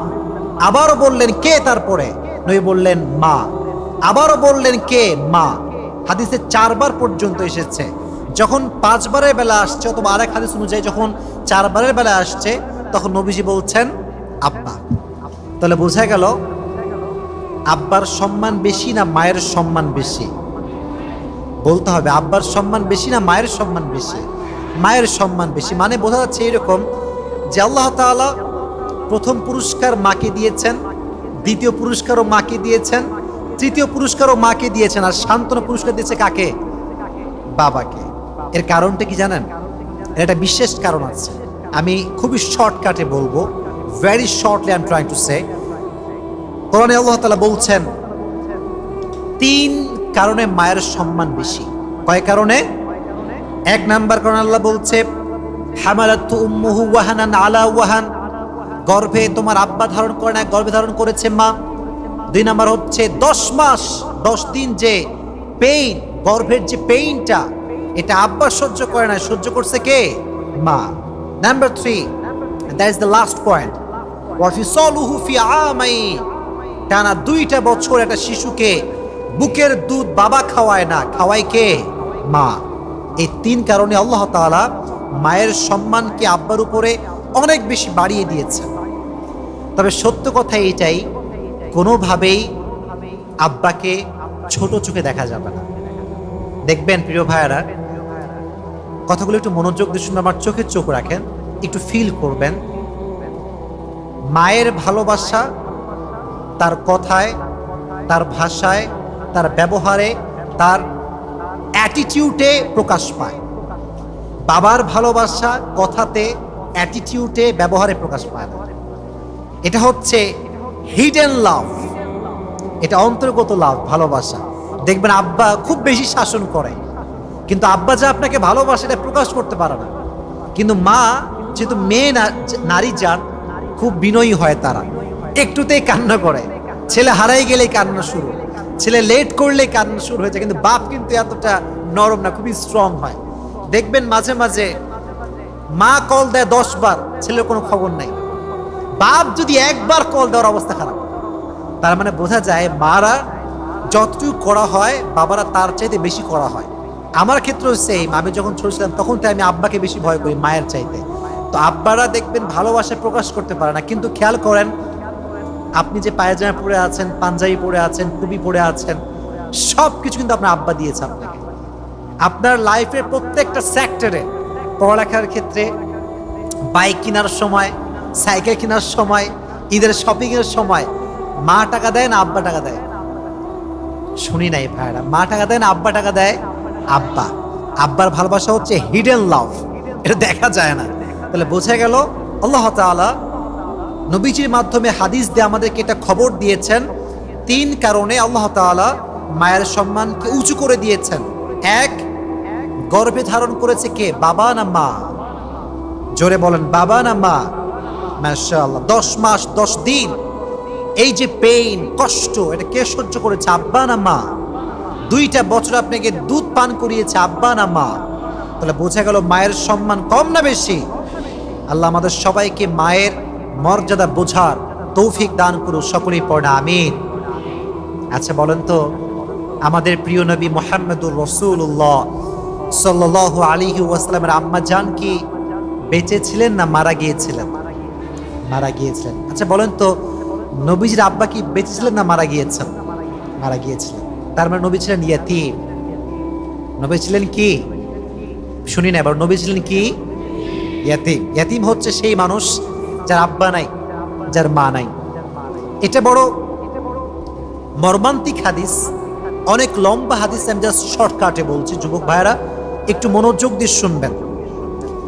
আবারও বললেন কে তারপরে? নবী বললেন মা। আবারও বললেন কে? মা। হাদিসে 4 বার পর্যন্ত এসেছে। যখন 5 বারের বেলা আসছে, অথবা আরেক হাদিস অনুযায়ী যখন 4 বারের বেলা আসছে, তখন নবীজি বলছেন আব্বা। তাহলে বোঝা গেল আব্বার সম্মান বেশি না মায়ের সম্মান বেশি? বলতে হবে আব্বার সম্মান বেশি না মায়ের সম্মান বেশি? মায়ের সম্মান বেশি। মানে বোঝা যাচ্ছে এরকম যে আল্লাহ তাআলা প্রথম পুরস্কার মাকে দিয়েছেন, দ্বিতীয় পুরস্কারও মাকে দিয়েছেন, তৃতীয় পুরস্কারও মাকে দিয়েছেন, আর সান্ত্বনা পুরস্কার দিয়েছে কাকে? বাবাকে। এর কারণটা কি জানেন? এর একটা বিশেষ কারণ আছে, আমি খুবই শর্টকাটে বলবো, very shortly I am trying to say. কোরআনে আল্লাহ তাআলা বলছেন 3 কারণে মায়ের সম্মান বেশি। কয় কারণে? 1 নাম্বার কারণ আল্লাহ বলছে হামালাতু উম্মুহু ওয়াহানান আলা ওয়াহান, গর্ভে তোমার আব্বা ধারণ করে না, গর্ভে ধারণ করেছে মা। 2 নাম্বার হচ্ছে 10 মাস 10 দিন যে পেইন, গর্ভের যে পেইনটা, এটা আব্বা সহ্য করে না, সহ্য করছে কে? মা। Number 3, that is the last point, ওয়া ফিসালুহু ফি আমাইন, টানা 2টা বছর একটা শিশুকে বুকের দুধ বাবা খাওয়ায় না, খাওয়ায় কে? মা। এই 3 কারণে আল্লাহ তাআলা মায়ের সম্মানকে আব্বার উপরে অনেক বেশি বাড়িয়ে দিয়েছে। তবে সত্য কথা এটাই, কোনোভাবেই আব্বাকে ছোট চোখে দেখা যাবে না। দেখবেন প্রিয় ভাইয়েরা, কথাগুলো একটু মনোযোগ দিয়ে শুনে আমার চোখে চোখ রাখেন, একটু ফিল করবেন। মায়ের ভালোবাসা তার কথায়, তার ভাষায়, তার ব্যবহারে, তার অ্যাটিটিউডে প্রকাশ পায়। বাবার ভালোবাসা কথাতে, অ্যাটিটিউডে, ব্যবহারে প্রকাশ পায় না। এটা হচ্ছে হিডেন লাভ, এটা অন্তর্গত লাভ, ভালোবাসা। দেখবেন আব্বা খুব বেশি শাসন করে, কিন্তু আব্বা যা আপনাকে ভালোবাসে এটা প্রকাশ করতে পারে না। কিন্তু মা যেহেতু মেয়ে নারী জাত, খুব বিনয়ী হয় তারা, একটুতেই কান্না করে। ছেলে হারাই গেলেই কান্না শুরু, ছেলে লেট করলেই কান্না শুরু হয়েছে। কিন্তু বাপ কিন্তু এতটা নরম না, খুবই স্ট্রং হয়। দেখবেন মাঝে মাঝে মা কল দেয় 10 বার, ছেলের কোনো খবর নাই। বাপ যদি একবার কল দেওয়ার অবস্থা খারাপ। তার মানে বোঝা যায় মারা যতটুকু করা হয় বাবারা তার চাইতে বেশি করা হয়। আমার ক্ষেত্রেও সেম। আমি যখন ছোট ছিলাম তখন তো আমি আব্বাকে বেশি ভয় করি মায়ের চাইতে। তো আব্বারা দেখবেন ভালোবাসা প্রকাশ করতে পারে না। কিন্তু খেয়াল করেন, আপনি যে পায়জামা পরে আছেন, পাঞ্জাবি পরে আছেন, টুপি পরে আছেন, সব কিছু কিন্তু আপনার আব্বা দিয়েছে আপনাকে। আপনার লাইফের প্রত্যেকটা সেক্টরে, পড়ালেখার ক্ষেত্রে, বাইক কেনার সময়, সাইকেল কেনার সময়, ঈদের শপিং এর সময়, মা টাকা দেয় না আব্বা টাকা দেয়? শুনি নাই ভাইরা, মা টাকা দেয় না আব্বা টাকা দেয়? আব্বা। আব্বার ভালোবাসা হচ্ছে হিডেন লাভ, এটা দেখা যায় না। তাহলে বোঝা গেল আল্লাহ তাআলা নবীজির মাধ্যমে হাদিস দিয়ে আমাদেরকে এটা খবর দিয়েছেন। 3 কারণে আল্লাহ তাআলা মায়ের সম্মানকে উঁচু করে দিয়েছেন। 1, গর্ভে ধারণ করেছে কে? বাবা না মা? জোরে বলেন, বাবা না মা? মাশাআল্লাহ। 10 মাস 10 দিন এই যে পেইন, কষ্ট, এটা কে সহ্য করেছে? আব্বা না মা? 2টা বছর আপনাকে দুধ পান করিয়েছে, আব্বা না মা? তাহলে বোঝা গেল মায়ের সম্মান কম না বেশি? আল্লাহ আমাদের সবাইকে মায়ের মর্যাদা বোঝার তৌফিক দান করুন, সকলেই পড়া আমিন। আচ্ছা বলেন তো, আমাদের প্রিয় নবী মুহাম্মদুর রাসূলুল্লাহ সাল্লাল্লাহু আলাইহি ওয়াসাল্লামের আম্মা জান কি বেঁচে ছিলেন না মারা গিয়েছিলেন? মারা গিয়েছিলেন। আচ্ছা বলেন তো, নবীজির আব্বা কি বেঁচে ছিলেন না মারা গিয়েছেন? মারা গিয়েছিলেন। তার মানে নবী ছিলেন ইয়াতীম। নবী ছিলেন কি? শুনি না এবার, নবী ছিলেন কি? ইয়াতীম। ইয়াতীম হচ্ছে সেই মানুষ যার আব্বা নাই, যার মা নাই। এটা বড় মর্মান্তিক হাদিস, অনেক লম্বা হাদিস। আমি জাস্ট শর্টকাটে বলছি, যুবক ভাইয়েরা একটু মনোযোগ দিয়ে শুনবেন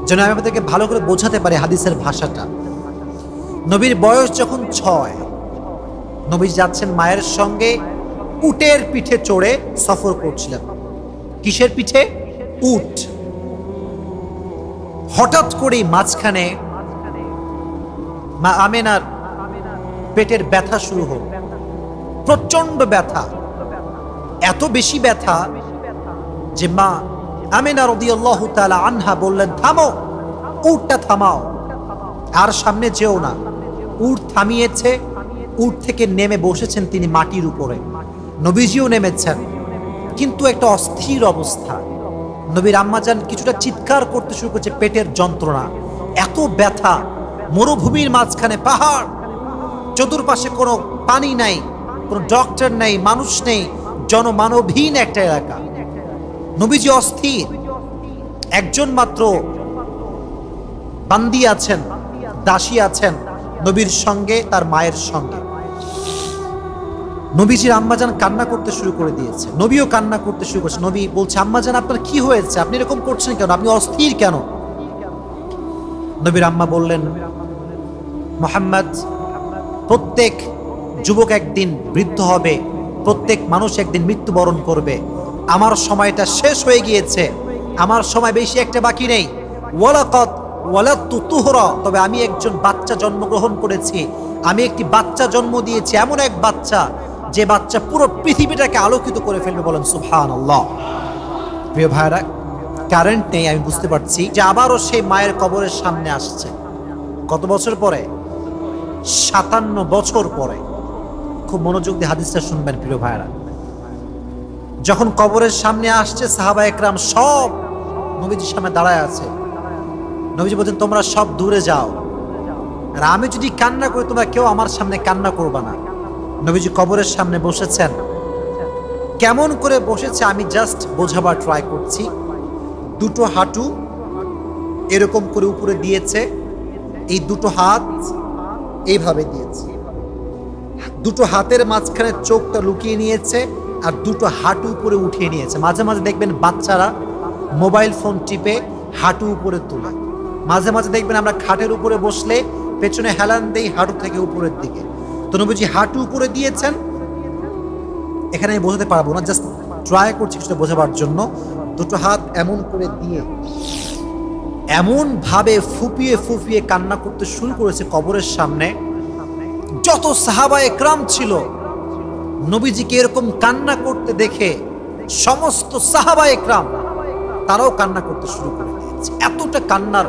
যেন আমি আপনাদেরকে ভালো করে বোঝাতে পারি হাদিসের ভাষাটা। নবীর বয়স যখন 6, নবী যাচ্ছেন মায়ের সঙ্গে, উটের পিঠে চড়ে সফর করছিলেন। কিসের পিঠে? উট। হঠাৎ করেই মাঝখানে মা আমেনার পেটের ব্যথা শুরু হল, প্রচন্ড ব্যথা, এত বেশি ব্যথা যে মা আমেনা রাদিয়াল্লাহু তাআলা আনহা বললেন, থামো, উটটা থামাও, আর সামনে যেও না। উট থামিয়েছে, উট থেকে নেমে বসেছেন তিনি মাটির উপরে। নবীজিও নেমেছেন, কিন্তু একটা অস্থির অবস্থা। নবীর আম্মাজান কিছুটা চিৎকার করতে শুরু করছে, পেটের যন্ত্রণা, এত ব্যথা। মরুভূমির মাঝখানে পাহাড়, চতুর্পাশে কোনো পানি নাই, কোনো ডক্টর নেই, মানুষ নেই, জনমানবহীন একটা এলাকা। নবীজি অস্থির। একজন মাত্র বান্দি আছেন, দাসী আছেন নবীর সঙ্গে, তার মায়ের সঙ্গে। নবীজির আম্মাজান কান্না করতে শুরু করে দিয়েছে, নবীও কান্না করতে শুরু করছে। নবী বলছে, আম্মাজান আপনার কি হয়েছে? আপনি এরকম করছেন কেন? আপনি অস্থির কেন? নবীর আম্মা বললেন, মুহাম্মদ, প্রত্যেক যুবক একদিন বৃদ্ধ হবে, প্রত্যেক মানুষ একদিন মৃত্যুবরণ করবে। আমার সময়টা শেষ হয়ে গিয়েছে, আমার সময় বেশি একটা বাকি নেই। ওয়ালাকাদ ওয়ালাদতু তুহরা, তবে আমি একজন বাচ্চা জন্মগ্রহণ করেছি, আমি একটি বাচ্চা জন্ম দিয়েছি, এমন এক বাচ্চা যে বাচ্চা পুরো পৃথিবীটাকে আলোকিত করে ফেলবে। বলেন সুবহানাল্লাহ। প্রিয় ভাইরা, কারেন্ট নেই, আমি বুঝতে পারছি যে আবারও সেই মায়ের কবরের সামনে আসছে। কত বছর পরে? 57 বছর পরে। খুব মনোযোগ দিয়ে হাদিসটা শুনবেন প্রিয় ভাইরা। যখন কবরের সামনে আসছে, সাহাবা একরাম সব নবীজির সামনে দাঁড়ায় আছে। নবীজি বলছেন, তোমরা সব দূরে যাও, আর আমি যদি কান্না করি তোমরা কেউ আমার সামনে কান্না করবা না। নবীজি কবরের সামনে বসেছেন। কেমন করে বসেছে আমি জাস্ট বোঝাবার ট্রাই করছি। দুটো হাঁটু এরকম করে উপরে দিয়েছে, এই দুটো হাত এইভাবে দিয়েছে, দুটো হাতের মাঝখানে চোখটা লুকিয়ে নিয়েছে, আর দুটো হাঁটু উপরে উঠিয়ে নিয়েছে। মাঝে মাঝে দেখবেন বাচ্চারা মোবাইল ফোন টিপে হাঁটু উপরে তোলে। মাঝে মাঝে দেখবেন আমরা খাটের উপরে বসলে পেছনে হেলান দেই হাঁটু থেকে উপরের দিকে। তো নবীজি হাঁটু উপরে দিয়েছেন। এখানে আমি বোঝাতে পারবো না, জাস্ট ট্রাই করছি কিছুটা বোঝাবার জন্য। দুটো হাত এমন করে দিয়ে এমন ভাবে ফুপিয়ে ফুপিয়ে কান্না করতে শুরু করেছে কবরের সামনে। যত সাহাবা একরাম ছিল নবীজিকে এরকম কান্না করতে দেখে সমস্ত সাহাবা একরাম তারাও কান্না করতে শুরু করে দিয়েছে। এতটা কান্নার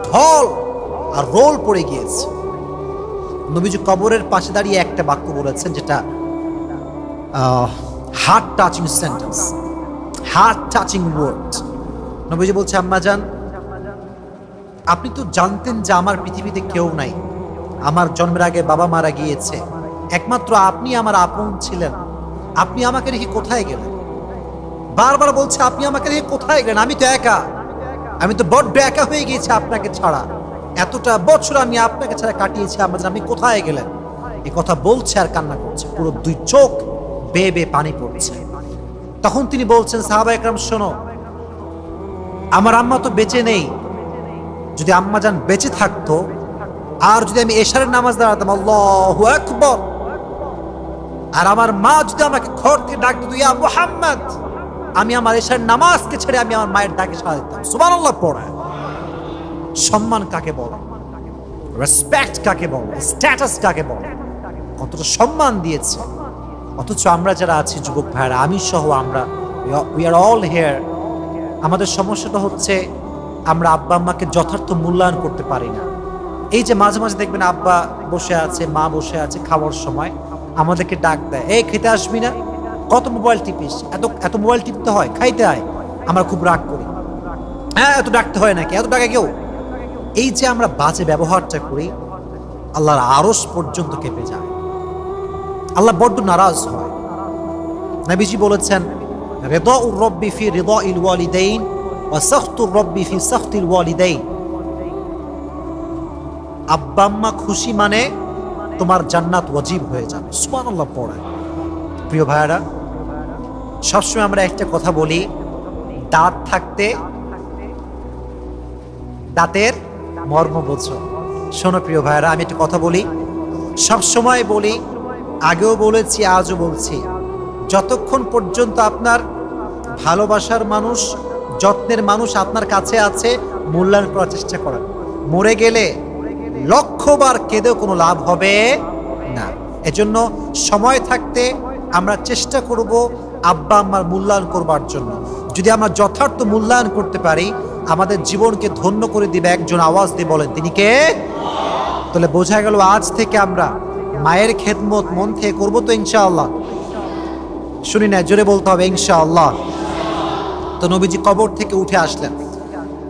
ঢল আর রোল পড়ে গিয়েছে। নবীজি কবরের পাশে দাঁড়িয়ে একটা বাক্য বলেছেন, যেটা heart touching sentence, heart touching word. নবীজি বলছে, আম্মাজান, আপনি তো জানতেন যে আমার পৃথিবীতে কেউ নাই, আমার জন্মের আগে বাবা মারা গিয়েছে, একমাত্র আপনি আমার আপন ছিলেন, আপনি আমাকে রেখে কোথায় গেলেন? বারবার বলছে, আপনি আমাকে রেখে কোথায় গেলেন? আমি তো একা, আমি তো বড্ড একা হয়ে গিয়েছি আপনাকে ছাড়া, এতটা বছর আমি আপনাকে ছাড়া কাটিয়েছি, আপনি কোথায় গেলেন? এ কথা বলছে আর কান্না করছে, পুরো দুই চোখ বেয়ে বেয়ে পানি পড়ছে। তখন তিনি বলছেন, সাহাবা একরাম শোনো, আমার আম্মা তো বেঁচে নেই, যদি আম্মা জান বেঁচে থাকতো আর যদি আমি এশারের নামাজ দাঁড়াতাম আল্লাহু আকবার, আর আমার মা যদি আমাকে ঘর থেকে ডাক দিত ইয়া মুহাম্মদ, আমি আমার এশারের নামাজকে ছেড়ে আমি আমার মায়ের ডাকে সাড়া দিতাম। সুবহানাল্লাহ পড়া। সম্মান কাকে বলে, রেসপেক্ট কাকে বলে, স্ট্যাটাস কাকে বলে, কতটা সম্মান দিয়েছে। অথচ আমরা যারা আছি যুবক ভাইরা, আমি সহ আমরা, উই আর অল হিয়ার, আমাদের সমস্যাটা হচ্ছে আমরা আব্বা আম্মাকে যথার্থ মূল্যায়ন করতে পারি না। এই যে মাঝে মাঝে দেখবেন আব্বা বসে আছে, মা বসে আছে, খাওয়ার সময় আমাদেরকে ডাক দেয়, এই খেতে আসবি না? কত মোবাইল টিপিস? এত এত মোবাইল টিপতে হয়? খাইতে হয়? আমরা খুব রাগ করি, হ্যাঁ এত ডাকতে হয় নাকি, এত ডাকে কেউ? এই যে আমরা বাজে ব্যবহারটা করি, আল্লাহর আরশ পর্যন্ত কেঁপে যায়, আল্লাহ বড্ড নারাজ হয়। নবীজি বলেছেন, রিদাউর রব্বি ফি রিদাইল ওয়ালিদাইন ওয়া সাখতুর রব্বি ফি সাখতিল ওয়ালিদাইন। আব্বা আম্মা খুশি মানে তোমার জান্নাত ওয়াজিব হয়ে যাবে। সুবহানাল্লাহ পড়ে। প্রিয় ভাইরা, সবসময় আমরা একটা কথা বলি, দাঁত থাকতে দাঁতের মর্ম বোঝো। শোনো প্রিয় ভাইরা, আমি একটা কথা বলি, সবসময় বলি, আগেও বলেছি আজও বলছি, যতক্ষণ পর্যন্ত আপনার ভালোবাসার মানুষ, যত্নের মানুষ আপনার কাছে আছে, মূল্যায়ন করার চেষ্টা করেন। মরে গেলে লক্ষবার কেঁদেও কোনো লাভ হবে না। এজন্য সময় থাকতে আমরা চেষ্টা করব আব্বা আম্মার মূল্যায়ন করবার জন্য। যদি আমরা যথার্থ মূল্যায়ন করতে পারি, আমাদের জীবনকে ধন্য করে দিবে একজন। আওয়াজ দিয়ে বলেন, তিনি কে? তাহলে বোঝা গেল আজ থেকে আমরা মায়ের খেদমত মন থেকে করবো তো ইনশাআল্লাহ। শুনি না, জোরে বলতে হবে ইনশাআল্লাহ। তো নবীজি কবর থেকে উঠে আসলেন।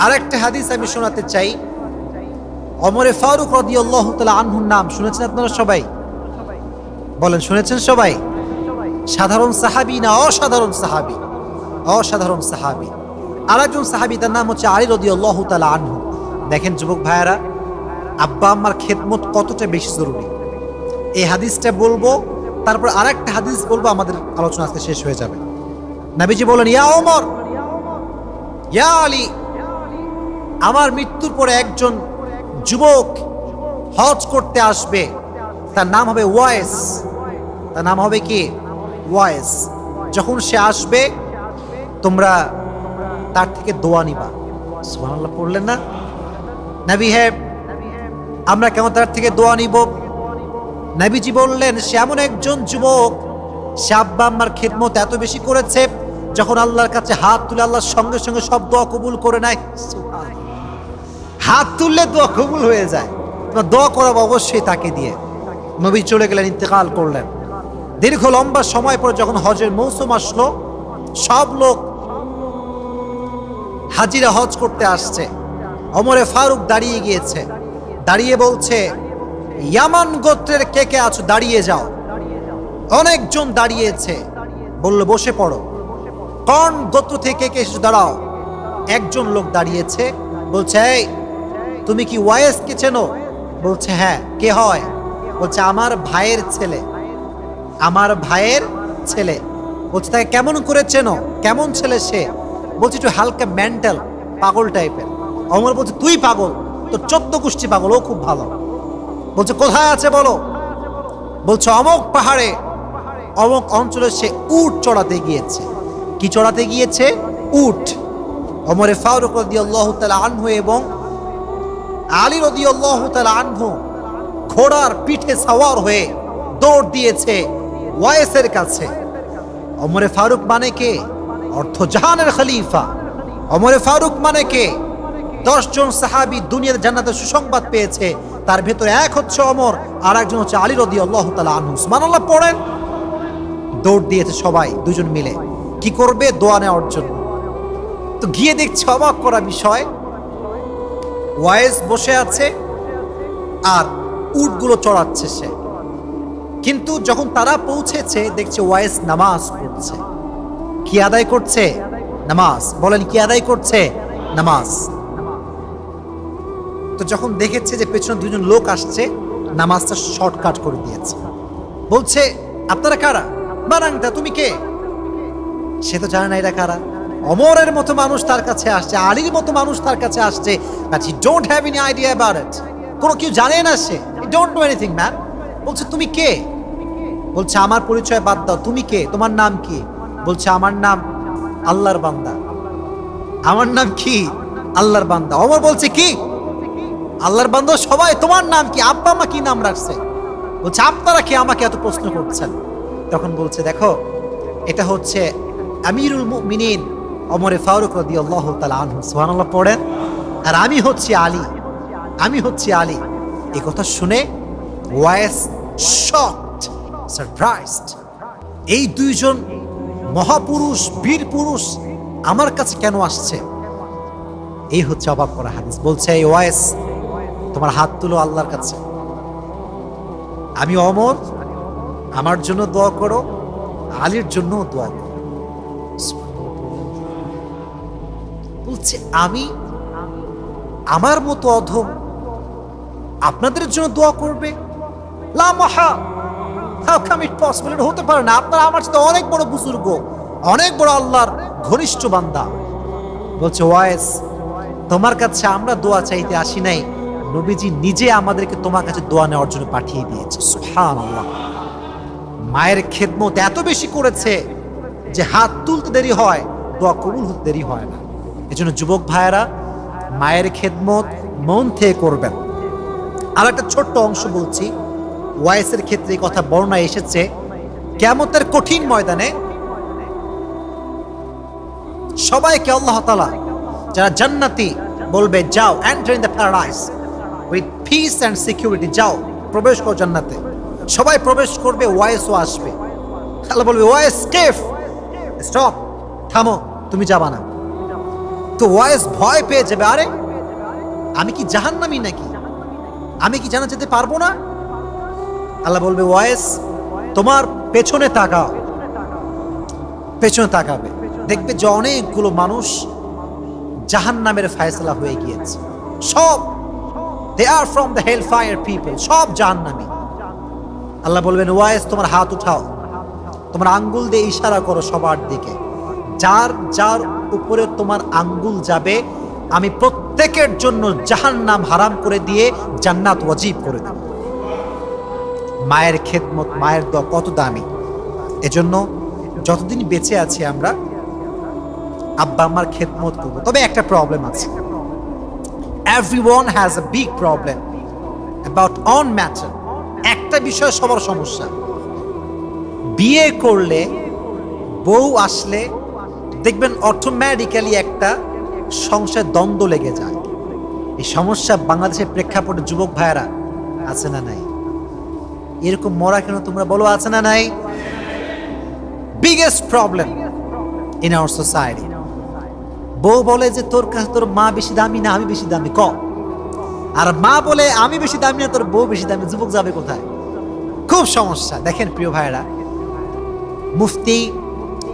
আরেকটা হাদিস আমি শোনাতে চাই। ওমরে ফারুক রাদিয়াল্লাহু তাআলা আনহুর নাম শুনেছেন আপনারা সবাই? বলেন, শুনেছেন সবাই? সাধারণ সাহাবী না অসাধারণ সাহাবী? অসাধারণ সাহাবী। আরেকজন সাহাবী, তার নাম হচ্ছে আলী রাদিয়াল্লাহু তাআলা আনহু। দেখেন যুবক ভাইয়েরা, আব্বা আম্মার খেদমত কতটা বেশি জরুরি। এই হাদিসটা বলবো, তারপর আরেকটা হাদিস বলবো, আমাদের আলোচনা আজকে শেষ হয়ে যাবে। নবীজি বলেন, ইয়া ওমর, ইয়া আলী, আমার মৃত্যুর পরে একজন যুবক হজ করতে আসবে, তার নাম হবে ওয়াইস। তার নাম হবে কি? ওয়াইস। যখন সে আসবে তোমরা তার থেকে দোয়া নিবা। সুবহানাল্লাহ পড়লেন না? নবী হে, আমরা কেমন তার থেকে দোয়া নিব? নবীজি বললেন, সে এমন একজন যুবক, সে আব্বা আম্মার খেদমত এত বেশি করেছে, যখন আল্লাহর কাছে হাত তুলে আল্লাহর সঙ্গে সঙ্গে সব দোয়া কবুল করে নেয়। হাত তুললে দোয়া কবুল হয়ে যায়। তোমার দোয়া করাবো অবশ্যই তাকে দিয়ে। নবী চলে গেলেন, ইন্তেকাল করলেন। দীর্ঘ লম্বা সময় পর যখন হজের মৌসুম আসলো, সব লোক হাজিরা হজ করতে আসছে। ওমরে ফারুক দাঁড়িয়ে গিয়েছে, দাঁড়িয়ে বলছে, ইয়ামান গোত্রের কে কে আছো দাঁড়িয়ে যাও। অনেকজন দাঁড়িয়েছে। বলল, বসে পড়ো। কোন গোত্র থেকে কে এসেছো দাঁড়াও। একজন লোক দাঁড়িয়েছে, বলছে, এই তুমি কি ওয়াইসকে চেনো? বলছে, হ্যাঁ। কে হয়? বলছে, আমার ভাইয়ের ছেলে। আমার ভাইয়ের ছেলে। বলছে, তাকে কেমন করে চেনো? কেমন ছেলে সে? বলছে, একটু হালকা মেন্টাল, পাগল টাইপের। ওমর বলছে, তুই পাগল, তোর 14 গোষ্ঠী পাগল, ও খুব ভালো। বলছে, কোথায় আছে বলো। বলছে, অমুক পাহাড়ে অমুক অঞ্চলে সে উট চড়াতে গিয়েছে। কি চড়াতে গিয়েছে? উট, ওমরে ফারুক রাদিয়াল্লাহু তাআলা আনহু এবং আলী রাদিয়াল্লাহু তাআলা আনহু ঘোড়ার পিঠে সাওয়ার হয়ে দৌড় দিয়েছে ওয়াইসের কাছে। ওমরে ফারুক মানে কে? অর্থ জাহানের খলিফা। ওমরে ফারুক মানে কে? 10 জন সাহাবী দুনিয়ার জান্নাতের সুসংবাদ পেয়েছে, তার ভেতরে এক হচ্ছে ওমর, আর একজন হচ্ছে আলী রাদিয়াল্লাহু তাআলা আনহু। সুবহানাল্লাহ পড়েন। দৌড় দিয়েছে সবাই দুজন মিলে, কি করবে? দোয়া নেওয়ার জন্য। তো গিয়ে দেখছে অবাক করা বিষয়, ওয়াইস বসে আছে আর উটগুলো চড়াচ্ছে সে। কিন্তু যখন তারা পৌঁছেছে দেখছে ওয়াইস নামাজ পড়ছে। কি আদায় করছে? নামাজ। বলেন কি আদায় করছে? নামাজ। তো যখন দেখেছে যে পেছনে দুজন লোক আসছে, নামাজটা শর্টকাট করে দিয়েছে। বলছে, আপনারা কারা? বানাংটা, তুমি কে? সে তো জানে না এরা কারা। ওমরের মতো মানুষ তার কাছে আসছে, আলীর মতো মানুষ তার কাছে আসছে, but he don't have any idea about it. কোনো কেউ জানে না, সে ডোন্ট নো এনিথিং ম্যান। বলছে, তুমি কে? বলছে, আমার পরিচয় বাদ দাও, তুমি কে? তোমার নাম কি? বলছে, আমার নাম আল্লাহর বান্দা। আমার নাম কি? আল্লাহর বান্দা। ওমর বলছে, কি আল্লাহর বান্দা? সবাই তোমার নাম কি? আব্বা মা কি নাম রাখছে? বলছে, আপনারা কি আমাকে এত প্রশ্ন করছেন? তখন বলছে, দেখো, এটা হচ্ছে আমিরুল মুমিনিন ওমরে ফারুক রাদিয়াল্লাহু তাআলা আনহু। সুবহানাল্লাহ পড়েন। আর আমি হচ্ছি আলী, আমি হচ্ছি আলী। এই কথা শুনে ওয়াইস শকড, সারপ্রাইজড। এই দুইজন মহাপুরুষ, বীর পুরুষ আমার কাছে কেন আসছে? এই হচ্ছে অবাক করা হাদিস। বলছে, এই ওয়াইস, তোমার হাত তুলো আল্লাহর কাছে। আমি ওমর, আমার জন্য দোয়া করো, আলীর জন্য দোয়া করো। বলছে, আমি আমার মতো অধম আপনাদের জন্য দোয়া করবে? লা মাহা, হাউ কাম ইট পসিবল? এটা হতে পারে না। আপনারা আমার সাথে অনেক বড় বুজুর্গ, অনেক বড় আল্লাহর ঘনিষ্ঠ বান্দা। বলছে, ওয়াইস, তোমার কাছে আমরা দোয়া চাইতে আসি নাই, নবীজি নিজে আমাদেরকে তোমার কাছে দোয়া নেওয়ার জন্য পাঠিয়ে দিয়েছে। সুবহানাল্লাহ। মায়ের খেদমত এত বেশি করেছে যে হাত তুলতে দেরি হয়, দোয়া কবুল হতে দেরি হয় না। এজন্য যুবক ভাইয়েরা, মায়ের খেদমত মন থেকে করবেন। আর একটা ছোট্ট অংশ বলছি, ওয়াইসের ক্ষেত্রে এই কথা বর্ণনা এসেছে, কিয়ামতের কঠিন ময়দানে সবাইকে আল্লাহ তাআলা, যারা জান্নাতি, বলবে, যাও, enter in the paradise with piece and security, যাও, প্রবেশ করো জান্নাতে। সবাই প্রবেশ করবে, ওয়াইসও আসবে। আল্লাহ বলবে, ওয়াইস, কেফ, স্টপ, থামো, তুমি যাবা না। তো ওয়াইস ভয় পেয়ে যাবে, আরে আমি কি জাহান্নামী নাকি? আমি কি জান্নাত যেতে পারবো না? আল্লাহ বলবে, ওয়াইস, তোমার পেছনে তাকাও। পেছনে তাকাবে, দেখবে যে অনেকগুলো মানুষ জাহান্নামের ফয়সালা হয়ে গিয়েছে। সব, they are from the hellfire people, সব জাহান্নামী। আল্লাহ বলবেন, ওয়াইস, তোমার হাত উঠাও, তোমার আঙ্গুল দিয়ে ইশারা করো সবার দিকে। যার যার উপরে তোমার আঙ্গুল যাবে, আমি প্রত্যেকের জন্য জাহান্নাম হারাম করে দিয়ে জান্নাত ওয়াজিব করে দেব। মায়ের খেদমত, মায়ের দোয়া কত দামি। এজন্য যতদিন বেঁচে আছি আমরা আব্বা আম্মার খেদমত করবো। তবে একটা প্রবলেম আছে, everyone has a big problem about on matter। একটা বিষয় সবার সমস্যা, বিয়ে করলে বউ আসলে দেখবেন অটোমেটিক্যালি একটা সংসার দ্বন্দ্ব লেগে যায়। এই সমস্যা বাংলাদেশের প্রেক্ষাপটে যুবক ভাইয়েরা আছে না নাই? এরকম মরা কেন তোমরা বলো, আছে না নাই? Biggest problem in our society. বউ বলে যে তোর কাছে তোর মা বেশি দামি না আমি বেশি দামি, ক। আর মা বলে আমি বেশি দামি না তোর বউ বেশি দামি, যুবক যাবে কোথায়? খুব সমস্যা। দেখেন প্রিয় ভাইরা, মুফতি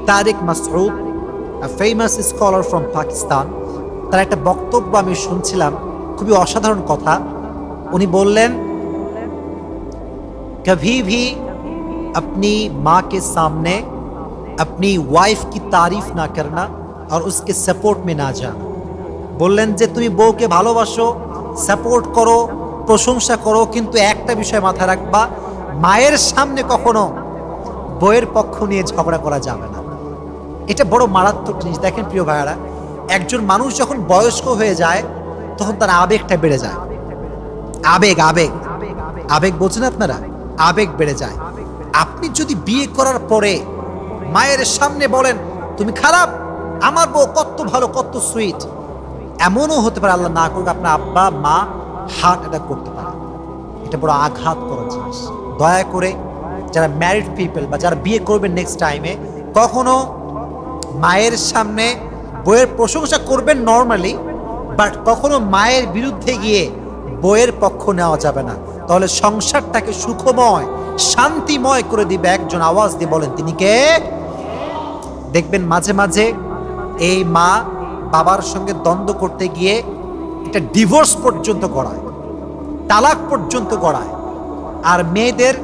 তারিক Masud, a famous scholar from Pakistan, তার একটা বক্তব্য আমি শুনছিলাম, খুবই অসাধারণ কথা। উনি বললেন, कभी भी अपनी माँ के सामने अपनी वाइफ की तारीफ ना करना और उसके सपोर्ट में ना जाना। বললেন যে তুমি বউকে ভালোবাসো, সাপোর্ট করো, প্রশংসা করো, কিন্তু একটা বিষয় মাথায় রাখবা, মায়ের সামনে কখনো বউয়ের পক্ষ নিয়ে ঝগড়া করা যাবে না। এটা বড় মারাত্মক জিনিস। দেখেন প্রিয় ভাইয়ারা, একজন মানুষ যখন বয়স্ক হয়ে যায় তখন তার আবেগটা বেড়ে যায়। আবেগ আবেগ আবেগ বলছেন আপনারা, আবেগ বেড়ে যায়। আপনি যদি বিয়ে করার পরে মায়ের সামনে বলেন তুমি খারাপ, আমার বউ কত ভালো কত সুইট, এমনও হতে পারে, আল্লাহ না করুক, আপনার আব্বা মা হার্ট অ্যাটাক করতে পারে। এটা বড় আঘাত করার জিনিস। দয়া করে যারা ম্যারিড পিপল বা যারা বিয়ে করবেন নেক্সট টাইমে, কখনো মায়ের সামনে বইয়ের প্রশংসা করবেন নর্মালি, বাট কখনো মায়ের বিরুদ্ধে গিয়ে বইয়ের পক্ষ নেওয়া যাবে না। তাহলে সংসারটাকে সুখময় শান্তিময় করে দিবে একজন। আওয়াজ দিয়ে বলেন তিনি কে? দেখবেন মাঝে মাঝে এই মা বাবার সঙ্গে দ্বন্দ্ব করতে গিয়ে এটা ডিভোর্স পর্যন্ত করায়, তালাক পর্যন্ত করায়। আর মেয়েদের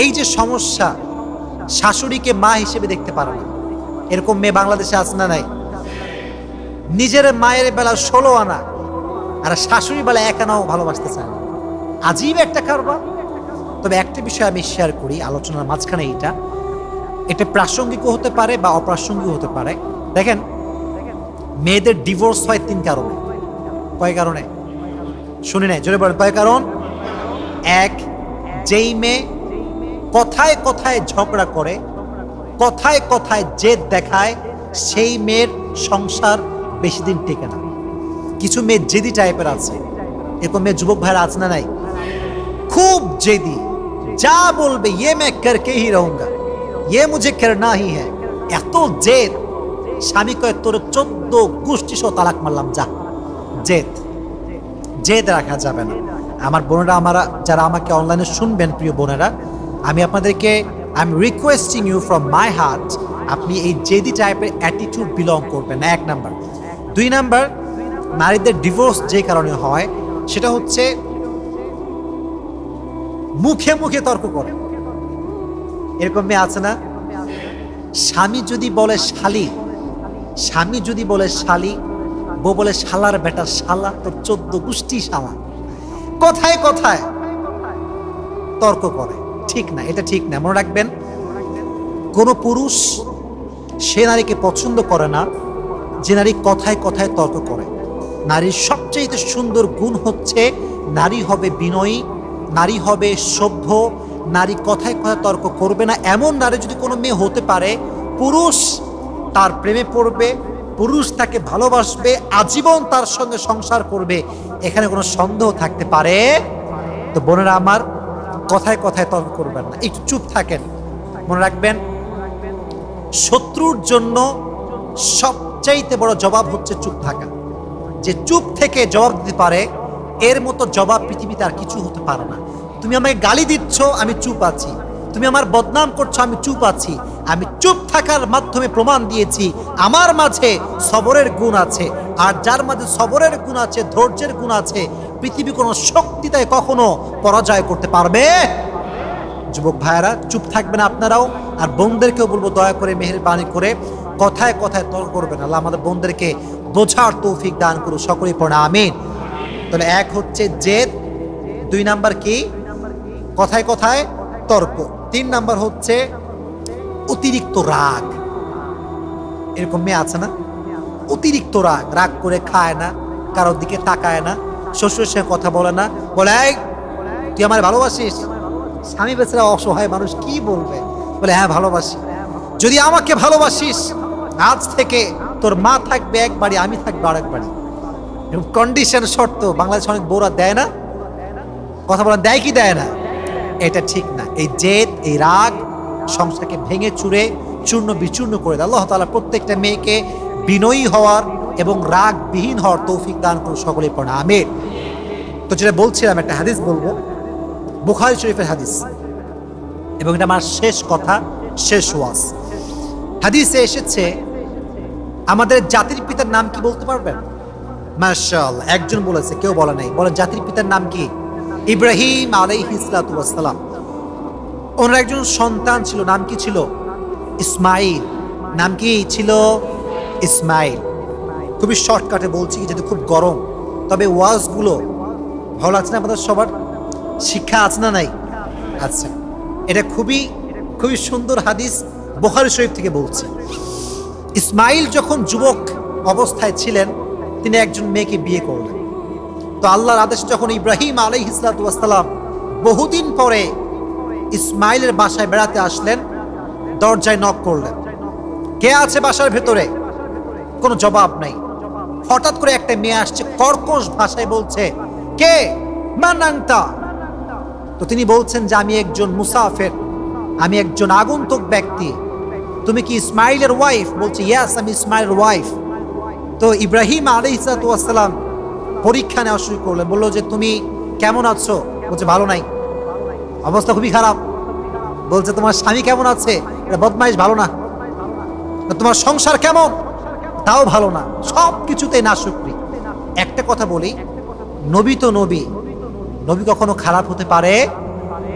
এই যে সমস্যা, শাশুড়িকে মা হিসেবে দেখতে পারে না, এরকম মেয়ে বাংলাদেশে আছে না নাই? নিজের মায়ের বেলা 16 আনা আর শাশুড়ি বেলা 1 আনাও ভালোবাসতে চায় না। আজীব একটা কারবার। তবে একটা বিষয় আমি শেয়ার করি আলোচনার মাঝখানে, এটা প্রাসঙ্গিকও হতে পারে বা অপ্রাসঙ্গিক হতে পারে। দেখেন, মেয়েদের ডিভোর্স হয় 3 কারণে। কয় কারণে? শুনি নাই, জোরে বলেন কয় কারণ? এক, যেই মেয়ে কথায় কথায় ঝগড়া করে, কথায় কথায় জেদ দেখায়, সেই মেয়ের সংসার বেশি দিন টেকে না। কিছু মেয়ে জেদি টাইপের আছে, এরকম মেয়ে যুবক ভাইরা আছে না নাই? খুব জেদি, যা বলবে ইয়ে मैं करके ही रहूंगा, ये मुझे करना ही है। এত জেদ, স্বামী কয় তোর 14 গোষ্ঠী সহ তালাক মারলাম যা। জেদ রাখা যাবে না। আমার বোনেরা, যারা আমাকে অনলাইনে শুনবেন, প্রিয় বোনেরা, আমি আপনাদেরকে I am requesting you from my heart, আপনি এই জেদি টাইপের অ্যাটিটিউড বিলং করবেন না, 1 নাম্বার। 2 নাম্বার, নারীদের ডিভোর্স যে কারণে হয় সেটা হচ্ছে মুখে মুখে তর্ক করে। এরকম মেয়ে আছে না? স্বামী যদি বলে শালি, বউ বলে শালার বেটা, শালা তোর 14 গোষ্ঠী শালা। কথায় কথায় তর্ক করে। ঠিক না, এটা ঠিক না। মনে রাখবেন, কোন পুরুষ সে নারীকে পছন্দ করে না যে নারী কথায় কথায় তর্ক করে। নারীর সবচেয়ে সুন্দর গুণ হচ্ছে নারী হবে বিনয়ী, নারী হবে সভ্য, নারী কথায় কথায় তর্ক করবে না। এমন নারী যদি কোনো মেয়ে হতে পারে, পুরুষ তার প্রেমে পড়বে, পুরুষ তাকে ভালোবাসবে, আজীবন তার সঙ্গে সংসার করবে, এখানে কোনো সন্দেহ থাকতে পারে? তো বোনেরা আমার, কথায় কথায় তর্ক করবেন না, একটু চুপ থাকেন। মনে রাখবেন, শত্রুর জন্য সবচাইতে বড় জবাব হচ্ছে চুপ থাকা। যে চুপ থেকে জবাব দিতে পারে, এর মতো জবাব পৃথিবীতে আর কিছু হতে পারে না। তুমি আমাকে গালি দিচ্ছ, আমি চুপ আছি। তুমি আমার বদনাম করছো, আমি চুপ আছি। আমি চুপ থাকার মাধ্যমে প্রমাণ দিয়েছি আমার মাঝে সবরের গুণ আছে। আর যার মাঝে সবরের গুণ আছে, ধৈর্যের গুণ আছে, পৃথিবী কোনো শক্তিতে কখনো পরাজয় করতে পারবে। যুবক ভাইয়েরা, চুপ থাকবেন আপনারাও। আর বোনদেরকেও বলবো, দয়া করে মেহেরবানি করে কথায় কথায় তর্ক করবেন। আল্লাহ আমাদের বোনদেরকে বোঝার তৌফিক দান করুন, সকলেই পড়ে আমিন। তাহলে 1 হচ্ছে জেদ, 2 নাম্বার কি? কথায় কথায় তর্ক, 3 নাম্বার হচ্ছে অতিরিক্ত রাগ। এরকম মেয়ে আছে না? অতিরিক্ত রাগ করে খায় না, কারোর দিকে তাকায় না, শ্বশুরের সঙ্গে কথা বলে না, বলে এই তুই আমার ভালোবাসিস? স্বামী বেচারা অসহায় মানুষ, কি বলবে? বলে হ্যাঁ ভালোবাসি। যদি আমাকে ভালোবাসিস, আজ থেকে তোর মা থাকবে এক বাড়ি, আমি থাকবো আরেক বাড়ি। কন্ডিশন, শর্ত বাংলাদেশে অনেক বউরা দেয় না? কথা বলা দেয় কি দেয় না? এটা ঠিক না। এই জেদ, এই রাগ সংসারকে ভেঙে চুরে চূর্ণ বিচূর্ণ করে দেয়। আল্লাহ তাআলা প্রত্যেকটা মেয়েকে বিনয়ী হওয়ার এবং রাগবিহীন হওয়ার তৌফিক দান করুন, সকলেই পড়া আমিন। তো যেটা বলছিলাম, একটা হাদিস বলবো, বুখারী শরীফের হাদিস, এবং এটা আমার শেষ কথা, শেষ ওয়াজ। হাদিসে এসেছে, আমাদের জাতির পিতার নাম কি বলতে পারবেন? মাশাআল্লাহ, একজন বলেছে, কেউ বলে নাই। বলে জাতির পিতার নাম কি? ইব্রাহিম আলাইহিস সালাতু ওয়াস সালাম। ওনার একজন সন্তান ছিল, নাম কি ছিল? ইসমাইল। নাম কি ছিল? ইসমাইল। খুবই শর্টকাটে বলছি, যেহেতু খুব গরম। তবে ওয়াজগুলো ভালো লাগছে না আপনাদের সবার? শিক্ষা আছে না নাই? আচ্ছা, এটা খুবই খুবই সুন্দর হাদিস, বুখারী শরীফ থেকে বলছি। ইসমাইল যখন যুবক অবস্থায় ছিলেন তিনি একজন মেয়েকে বিয়ে করলেন। তো আল্লাহর আদেশ যখন ইব্রাহিম আলাইহিস সালাম বহুদিন পরে ইসমাইলের বাসায় বেড়াতে আসলেন, দরজায় নক করলেন, কে আছে বাসার ভেতরে? কোনো জবাব নাই। হঠাৎ করে একটা মেয়ে আসছে, কর্কশ ভাষায় বলছে, কে? মান আনতা? তো তিনি বলছেন যে আমি একজন মুসাফির, আমি একজন আগন্তুক ব্যক্তি। তুমি কি ইসমাইলের ওয়াইফ? বলছে ইয়াস, আমি ইসমাইলের ওয়াইফ। তো ইব্রাহিম আলাইহিস সালাম পরীক্ষা নেওয়া শুরু করলেন, বললো যে তুমি কেমন আছো? বলছে ভালো নাই, অবস্থা খুবই খারাপ। বলছে তোমার স্বামী কেমন আছে? এটা বদমাইশ, ভালো না। তোমার সংসার কেমন? তাও ভালো না, সব কিছুতেই নাশুকরি। একটা কথা বলি, নবী তো নবী, নবী কখনো খারাপ হতে পারে?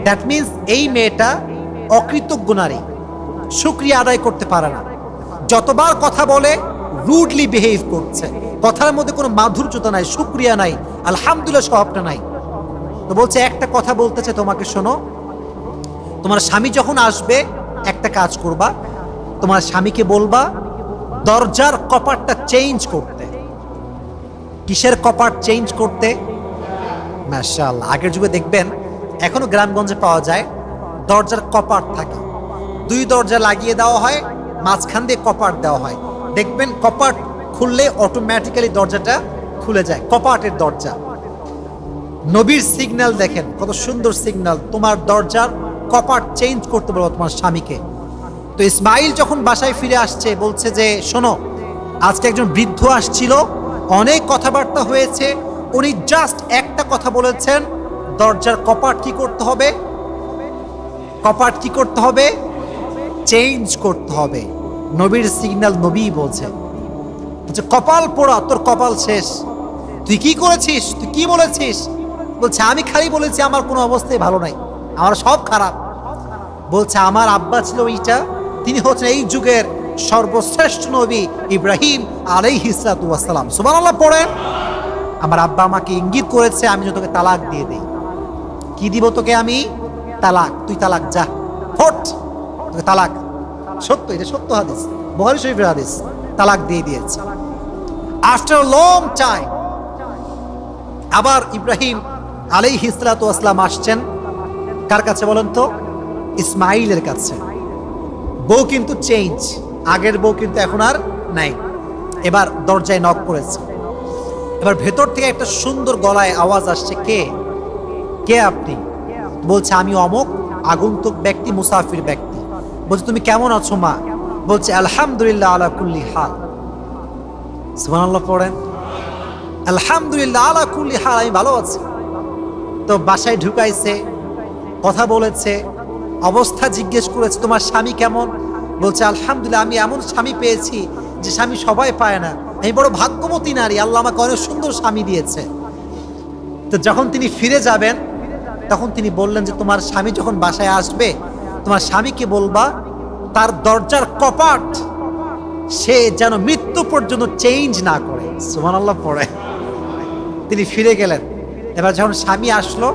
দ্যাট মিনস এই মেয়েটা অকৃতজ্ঞ নারী, শুকরিয়া আদায় করতে পারে না। যতবার কথা বলে রুডলি বিহেভ করছে, কথার মধ্যে কোনো মাধুর্যতা নাই, শুকরিয়া নাই, আলহামদুলিল্লাহ স্বভাবটা নাই। তো বলছে একটা কথা বলতেছে তোমাকে, শোনো, তোমার স্বামী যখন আসবে একটা কাজ করবা, তোমার স্বামীকে বলবা দরজার কপাটটা চেঞ্জ করতে। কিসের কপাট চেঞ্জ করতে? মাশাআল্লাহ, আগের যুগে দেখবেন এখনো গ্রামগঞ্জে পাওয়া যায়, দরজার কপাট থাকে, দুই দরজা লাগিয়ে দেওয়া হয়, মাঝখান দিয়ে কপাট দেওয়া হয়। দেখবেন কপাট খুললে অটোমেটিক্যালি দরজাটা খুলে যায়, কপাটের দরজা। নবীর সিগন্যাল দেখেন কত সুন্দর সিগন্যাল, তোমার দরজার কপাট চেঞ্জ করতে বলো তোমার স্বামীকে। তো ইসমাইল যখন বাসায় ফিরে আসছে বলছে যে শোনো, আজকে একজন বৃদ্ধ আসছিল, অনেক কথাবার্তা হয়েছে, উনি জাস্ট একটা কথা বলেছেন, দরজার কপাট কি করতে হবে? কপাট কি করতে হবে? চেঞ্জ করতে হবে। নবীর সিগন্যাল নবী বলছে, কপাল পোড়া, তোর কপাল শেষ। তুই কি করেছিস? তুই কি বলেছিস? বলছে আমি খালি বলেছি আমার কোনো অবস্থায় ভালো নাই, আমার সব খারাপ। বলছে আমার আব্বা ছিল এইটা, তিনি হচ্ছেন এই যুগের সর্বশ্রেষ্ঠ নবী ইব্রাহিম আলাইহিস সালাম। সুবহানাল্লাহ পড়েন। আমার আব্বা আমাকে ইঙ্গিত করেছে আমি যেন তোকে তালাক দিয়ে দেই। কি দিব তোকে আমি? তালাক। তুই তালাক, যা হট, তোকে তালাক। সত্য, এটা সত্য হাদিস, বুখারী শরীফের হাদিস। তালাক দিয়ে দিয়েছে। আফটার লং টাইম আবার ইব্রাহিম আলাইহিস সালাম আসছেন কার কাছে বলেন তো? ইসমাইলের কাছে। বউ কিন্তু চেঞ্জ, আগের বউ কিন্তু এখন আর নাই। এবার দরজায় নক করেছে, এবার ভেতর থেকে একটা সুন্দর গলায় আওয়াজ আসছে, কে? কে আপনি? বলছে আমি অমুক আগন্তুক ব্যক্তি, মুসাফির ব্যক্তি। বলছে তুমি কেমন আছো মা? বলছে আলহামদুলিল্লাহ আলা কুল্লি হাল। সুবহানাল্লাহ পড়েন। আলহামদুলিল্লাহ আলা কুল্লি হাল, আমি ভালো আছি। তো বাসায় ঢুকাইছে, কথা বলেছে, অবস্থা জিজ্ঞেস করেছে তোমার স্বামী কেমন? বলছে আলহামদুলিল্লাহ, আমি এমন স্বামী পেয়েছি যে স্বামী সবাই পায় না, আমি বড় ভাগ্যবতী নারী, আল্লাহ আমাকে অনেক সুন্দর স্বামী দিয়েছে। তো যখন তিনি ফিরে যাবেন তখন তিনি বললেন যে তোমার স্বামী যখন বাসায় আসবে তোমার স্বামীকে বলবা তার দরজার কপাট সে যেন মৃত্যু পর্যন্ত চেঞ্জ না করে। সুবহানাল্লাহ পড়ে। তিনি ফিরে গেলেন। এবার যখন স্বামী আসলো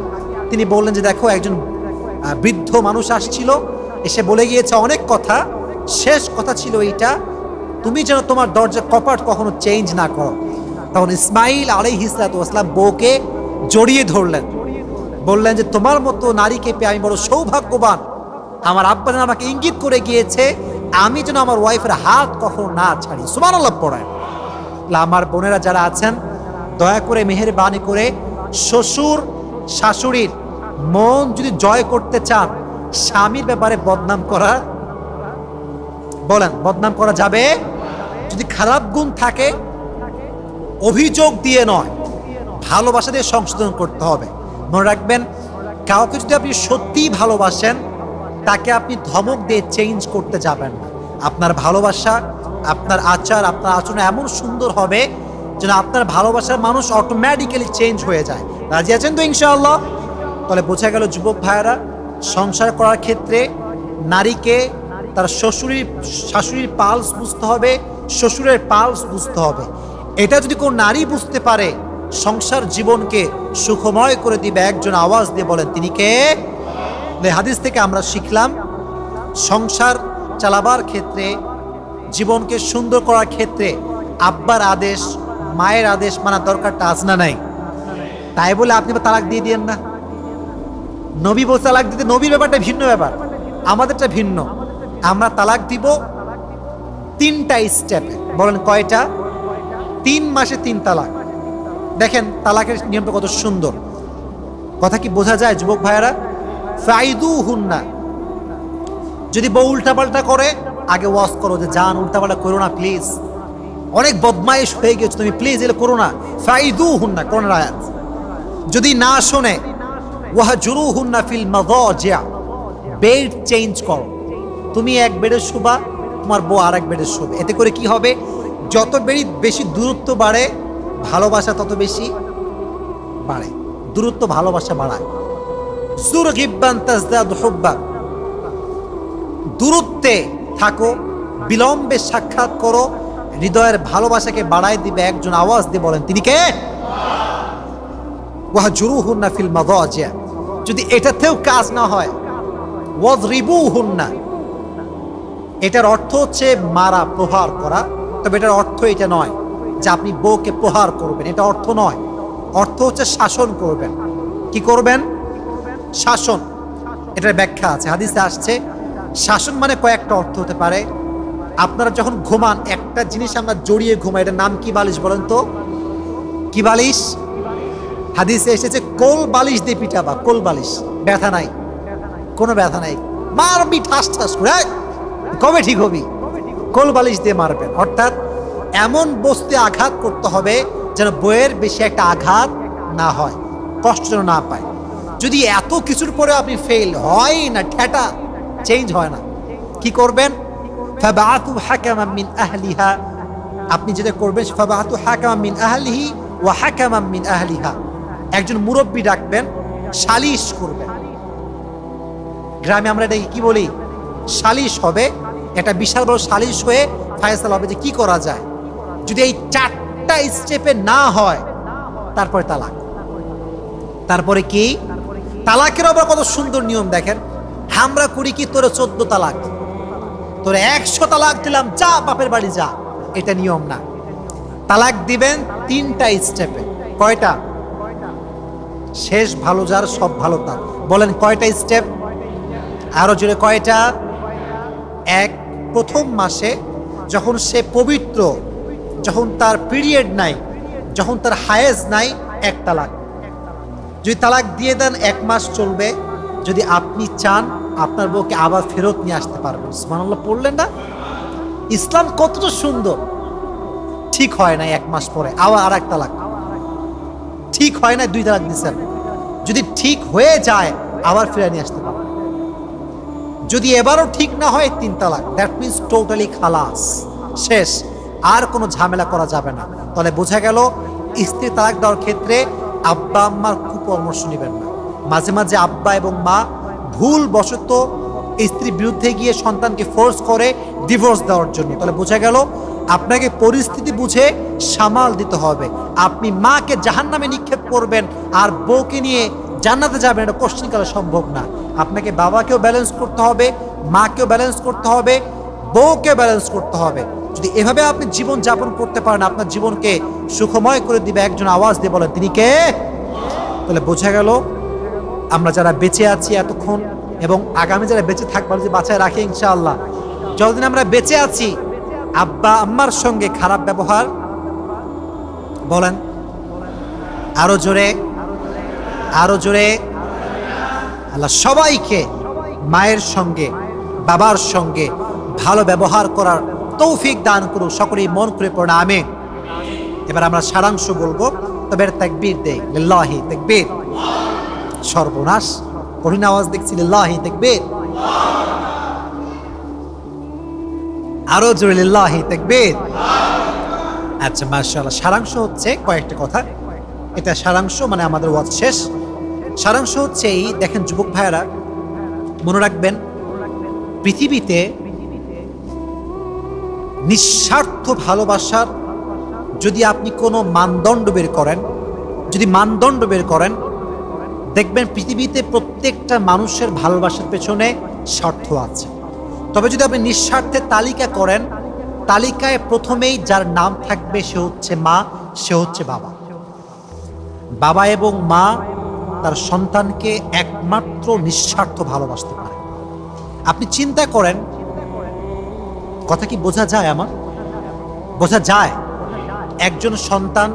তিনি বললেন যে দেখো একজন বৃদ্ধ মানুষ আসছিল, এসে বলে গিয়েছে অনেক কথা, শেষ কথা ছিল এইটা, তুমি যেন তোমার দরজার কপাট কখনো চেঞ্জ না করো। তখন ইসমাইল আলাইহিস সালাম বউকে জড়িয়ে ধরলেন, বললেন যে তোমার মতো নারীকে পেয়ে আমি বড় সৌভাগ্যবান। আমার আব্বা যেন আমাকে ইঙ্গিত করে গিয়েছে আমি যেন আমার ওয়াইফের হাত কখনো না ছাড়ি। সুবহানাল্লাহ পড়েন। আমার বোনেরা যারা আছেন দয়া করে মেহেরবানি করে শ্বশুর শাশুড়ির মন যদি জয় করতে চান, স্বামীর ব্যাপারে বদনাম করা, বলেন বদনাম করা যাবে? যদি খারাপ গুণ থাকে অভিযোগ দিয়ে নয়, ভালোবাসা দিয়ে সংশোধন করতে হবে। মনে রাখবেন, কাউকে যদি আপনি সত্যিই ভালোবাসেন তাকে আপনি ধমক দিয়ে চেঞ্জ করতে যাবেন না। আপনার ভালোবাসা, আপনার আচার, আপনার আচরণ এমন সুন্দর হবে যেন আপনার ভালোবাসার মানুষ অটোমেটিক্যালি চেঞ্জ হয়ে যায়। রাজি আছেন তো ইনশাআল্লাহ? তাহলে বোঝা গেল যুবক ভাইয়েরা, সংসার করার ক্ষেত্রে নারীকে তার শাশুড়ির পালস বুঝতে হবে, শ্বশুরের পালস বুঝতে হবে। এটা যদি কোনো নারী বুঝতে পারে সংসার জীবনকে সুখময় করে দিবে। একজন আওয়াজ দিয়ে বলেন তিনি কে? হাদিস থেকে আমরা শিখলাম সংসার চালাবার ক্ষেত্রে জীবনকে সুন্দর করার ক্ষেত্রে আব্বার আদেশ মায়ের আদেশ মানার দরকারটা আছে না নাই? তাই বলে আপনি তালাক দিয়ে দিয়েন না। নবী বলছে তালাক দিতে, নবীর ব্যাপারটা ভিন্ন ব্যাপার, আমাদেরটা ভিন্ন। আমরা তালাক দিব 3টা স্টেপে। বলেন কয়টা? 3 মাসে 3 তালাক। দেখেন তালাকের নিয়মটা কত সুন্দর, কথা কি বোঝা যায় যুবক ভাইয়েরা? ফাইদুহুন্না, যদি বউ উল্টাপাল্টা করে আগে ওয়াজ করো যে জান উল্টাপাল্টা করো না প্লিজ, অনেক বদমাইশ হয়ে গেছো তুমি, প্লিজ এগুলো করো না। ফাইদুহুন্না কোরআনের আয়াত। যদি না শোনে ওয়াহজুরুহুন্না ফিল মাযাজিআ, বেড চেঞ্জ করো। তুমি এক বেডে শোবা, তোমার বউ আর এক বেডে শোবে। এতে করে কি হবে? যত বেশি দূরত্ব বাড়ে ভালোবাসা তত বেশি বাড়ে। দূরত্ব ভালোবাসা বাড়ায়। যুরগিবান তাজদাদু হুব্বা, দূরত্বে থাকো, বিলম্বে সাক্ষাৎ করো, হৃদয়ের ভালোবাসাকে বাড়ায় দিবে একজন। আওয়াজ দিয়ে বলেন তিনি কে? ওয়াহজুরুহুন্না ফিল মাযাজিআ। যদি এটাতেও কাজ না হয় ওয়াযরিবুহুন্না, এটার অর্থ হচ্ছে মারা, প্রহার করা। তবে এটার অর্থ এটা নয় যে আপনি বউকে প্রহার করবেন, এটা অর্থ নয়। অর্থ হচ্ছে শাসন করবেন। কি করবেন? শাসন। এটার ব্যাখ্যা আছে, হাদিসে আসছে। শাসন মানে কয়েকটা অর্থ হতে পারে। আপনারা যখন ঘুমান একটা জিনিস আমরা জড়িয়ে ঘুমাই, এটার নাম কি বালিশ বলেন তো? কি বালিশ? হাদিসে এসেছে কোল বালিশ দিয়ে পিটাবা। কোল বালিশ, ব্যথা নাই, কোনো ব্যথা নাই, মারবি ঠাস ঠাস করে, কবে ঠিক হবি? কোল বালিশ দিয়ে মারবেন। অর্থাৎ এমন বস্তুতে আঘাত করতে হবে যেন বইয়ের বেশি একটা আঘাত না হয়, কষ্ট যেন না পায়। যদি এত কিছুর পরে আপনি ফেল হয় না, ঠেটা চেঞ্জ হয় না, কি করবেন? ফাবাআতু হাকামান মিন আহলিহা, আপনি যেটা করবেন ফাবাআতু হাকামান মিন আহলিহি ওয়া হাকামান মিন আহলিহা, একজন মুরব্বি ডাকবেন, সালিশ করবেন। গ্রামে আমরা এটা কি বলি? সালিশ হবে। এটা বিশাল বড় সালিশ হয়ে ফায়সালা হবে যে কি করা যায়। যদি এই 4টা স্টেপে না হয় তারপরে তালাক। তারপরে কি? তালাকের আবার কত সুন্দর নিয়ম দেখেন। আমরা করি কি, তোরে 14 তালাক, তোরে 100 তালাক দিলাম, যা বাপের বাড়ি যা। এটা নিয়ম না। তালাক দিবেন 3টা স্টেপে। কয়টা? শেষ ভালো যার সব ভালো তার। বলেন কয়টা স্টেপ? আরো জোরে কয়টা? এক, প্রথম মাসে যখন সে পবিত্র, যখন তার পিরিয়ড নাই, যখন তার হায়েজ নাই, 1 তালাক। যদি তালাক দিয়ে দেন 1 মাস চলবে। যদি আপনি চান আপনার বউকে আবার ফেরত নিয়ে আসতে পারবেন। সুবহানাল্লাহ পড়লেন না? ইসলাম কতটা সুন্দর। ঠিক হয় না 1 মাস পরে আবার আর 1 তালাক, ঠিক হয় না 2 তালাক দিচ্ছেন। যদি ঠিক হয়ে যায় আবার ফিরে নিয়ে আসতে পারবেন। যদি এবারও ঠিক না হয় 3 তালাক, দ্যাট মিনস টোটালি খালাস, শেষ, আর কোনো ঝামেলা করা যাবে না। তাহলে বোঝা গেল স্ত্রী তালাক দেওয়ার ক্ষেত্রে আব্বা আম্মার কুপরামর্শ নেবেন না। মাঝে মাঝে আব্বা এবং মা ভুল বশত স্ত্রীর বিরুদ্ধে গিয়ে সন্তানকে ফোর্স করে ডিভোর্স দেওয়ার জন্য। তাহলে বোঝা গেল আপনাকে পরিস্থিতি বুঝে সামাল দিতে হবে। আপনি মাকে জাহান্নামে নিক্ষেপ করবেন আর বউকে নিয়ে জান্নাতে যাবেন, এটা কোশ্চিনকালে সম্ভব না। আপনাকে বাবাকেও ব্যালেন্স করতে হবে, মাকেও ব্যালেন্স করতে হবে, বউকে ব্যালেন্স করতে হবে। যদি এভাবে আপনি জীবন যাপন করতে পারেন, আপনার জীবনকে সুখময় করে দিবে একজন। আওয়াজ দিয়ে বলেন তিনি কে? তাহলে বোঝা গেল আমরা যারা বেঁচে আছি এতক্ষণ এবং আগামী যারা বেঁচে থাকবার যে বাঁচায় রাখে ইনশাআল্লাহ, যতদিন আমরা বেঁচে আছি আব্বা আম্মার সঙ্গে খারাপ ব্যবহার, বলেন আরো জোরে, আরো জোরে, আল্লাহ সবাইকে মায়ের সঙ্গে বাবার সঙ্গে ভালো ব্যবহার করার তৌফিক দান করুন। সকলেই মন করে পড়ে আমিন। এবার আমরা সারাংশ বলবো, তবে তাকবীর দেই, লিল্লাহি তাকবীর। সর্বনাশ, কঠিন আওয়াজ দেখছি, লিল্লাহি তাকবীর। আরো জোরে লিল্লাহি তাকবীর। আচ্ছা মাশাআল্লাহ। সারাংশ হচ্ছে কয়েকটা কথা, এটা সারাংশ মানে আমাদের ওয়াজ শেষ। সারাংশ হচ্ছে এই, দেখেন যুবক ভাইয়েরা মনে রাখবেন, পৃথিবীতে নিঃস্বার্থ ভালোবাসার যদি আপনি কোনো মানদণ্ড বের করেন, যদি মানদণ্ড বের করেন, দেখবেন পৃথিবীতে প্রত্যেকটা মানুষের ভালোবাসার পেছনে স্বার্থ আছে। তবে যদি আপনি নিঃস্বার্থের তালিকা করেন, তালিকায় প্রথমেই যার নাম থাকবে সে হচ্ছে মা, সে হচ্ছে বাবা। বাবা এবং মা তার সন্তানকে একমাত্র নিঃস্বার্থ ভালোবাসতে পারে। আপনি চিন্তা করেন, কথা কি বোঝা যায়? আমার বোঝা যায়। একজন সন্তান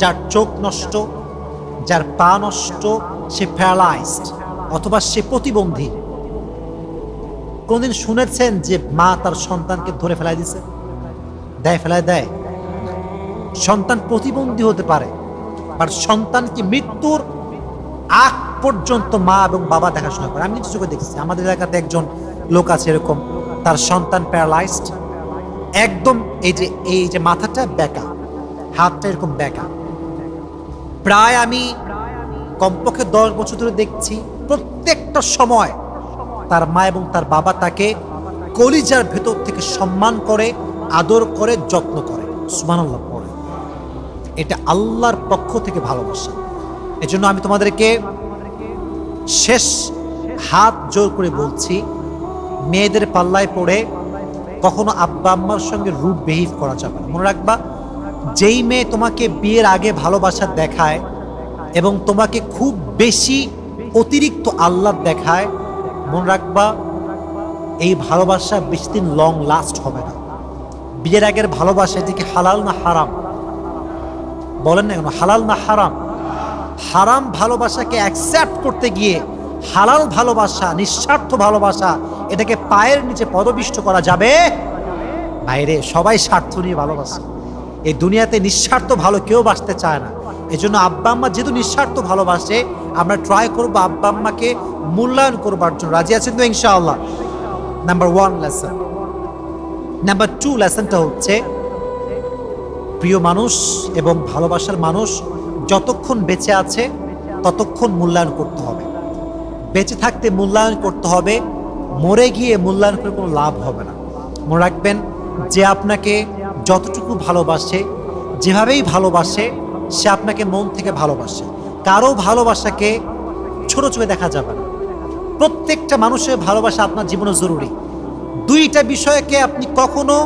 যার চোখ নষ্ট, যার পা নষ্ট, সে প্যারালাইজড অথবা সে প্রতিবন্ধী, কোনদিন শুনেছেন যে মা তার সন্তানকে ধরে ফেলাই দিছে? ফেলায় দেয়? সন্তান প্রতিবন্ধী হতে পারে, আর সন্তানকে মৃত্যুর আগ পর্যন্ত মা এবং বাবা দেখাশোনা করে। আমি নিজে চোখে দেখেছি, আমাদের এলাকাতে একজন লোক আছে এরকম, তার সন্তান প্যারালাইজড, একদম এই যে মাথাটা বেঁকা, হাতটা এরকম বেঁকা। প্রায় আমি কমপক্ষে 10 বছর ধরে দেখছি, প্রত্যেকটা সময় তার মা এবং তার বাবা তাকে কলিজার ভেতর থেকে সম্মান করে, আদর করে, যত্ন করে। সুবহানাল্লাহ পড়ে। এটা আল্লাহর পক্ষ থেকে ভালোবাসা। এজন্য আমি তোমাদেরকে শেষ হাত জোর করে বলছি, মেয়েদের পাল্লায় পড়ে কখনো আব্বা আম্মার সঙ্গে রুড বিহেভ করা যাবে না। মনে রাখবা, যেই মেয়ে তোমাকে বিয়ের আগে ভালোবাসা দেখায় এবং তোমাকে খুব বেশি অতিরিক্ত আহ্লাদ দেখায়, মনে রাখবা এই ভালোবাসা বেশি দিন লং লাস্ট হবে না। বিয়ের আগের ভালোবাসা এদিকে হালাল না হারাম? বলেন না কেন হালাল না হারাম? হারাম ভালোবাসাকে অ্যাকসেপ্ট করতে গিয়ে হালাল ভালোবাসা, নিঃস্বার্থ ভালোবাসা, এটাকে পায়ের নিচে পদবিষ্ট করা যাবে বাইরে। সবাই স্বার্থ নিয়ে ভালোবাসে। এই দুনিয়াতে নিঃস্বার্থ ভালো কেউ বাসতে চায় না। এই জন্য আব্বা আম্মা যেহেতু নিঃস্বার্থ ভালোবাসে, আমরা ট্রাই করবো আব্বা আম্মাকে মূল্যায়ন করবার জন্য। রাজি আছেন তো ইনশাআল্লাহ? Number 1 lesson. নাম্বার 2 লেসনটা হচ্ছে, প্রিয় মানুষ এবং ভালোবাসার মানুষ যতক্ষণ বেঁচে আছে ততক্ষণ মূল্যায়ন করতে হবে। বেঁচে থাকতে মূল্যায়ন করতে হবে, মরে গিয়ে মূল্যায়ন করে কোনো লাভ হবে না। মনে রাখবেন, যে আপনাকে যতটুকু ভালোবাসে, যেভাবেই ভালোবাসে, সে আপনাকে মন থেকে ভালোবাসে। কারো ভালোবাসাকে ছোট চোখে দেখা যাবে না। প্রত্যেকটা মানুষের ভালোবাসা আপনার জীবনে জরুরি। 2টা বিষয়কে আপনি কখনো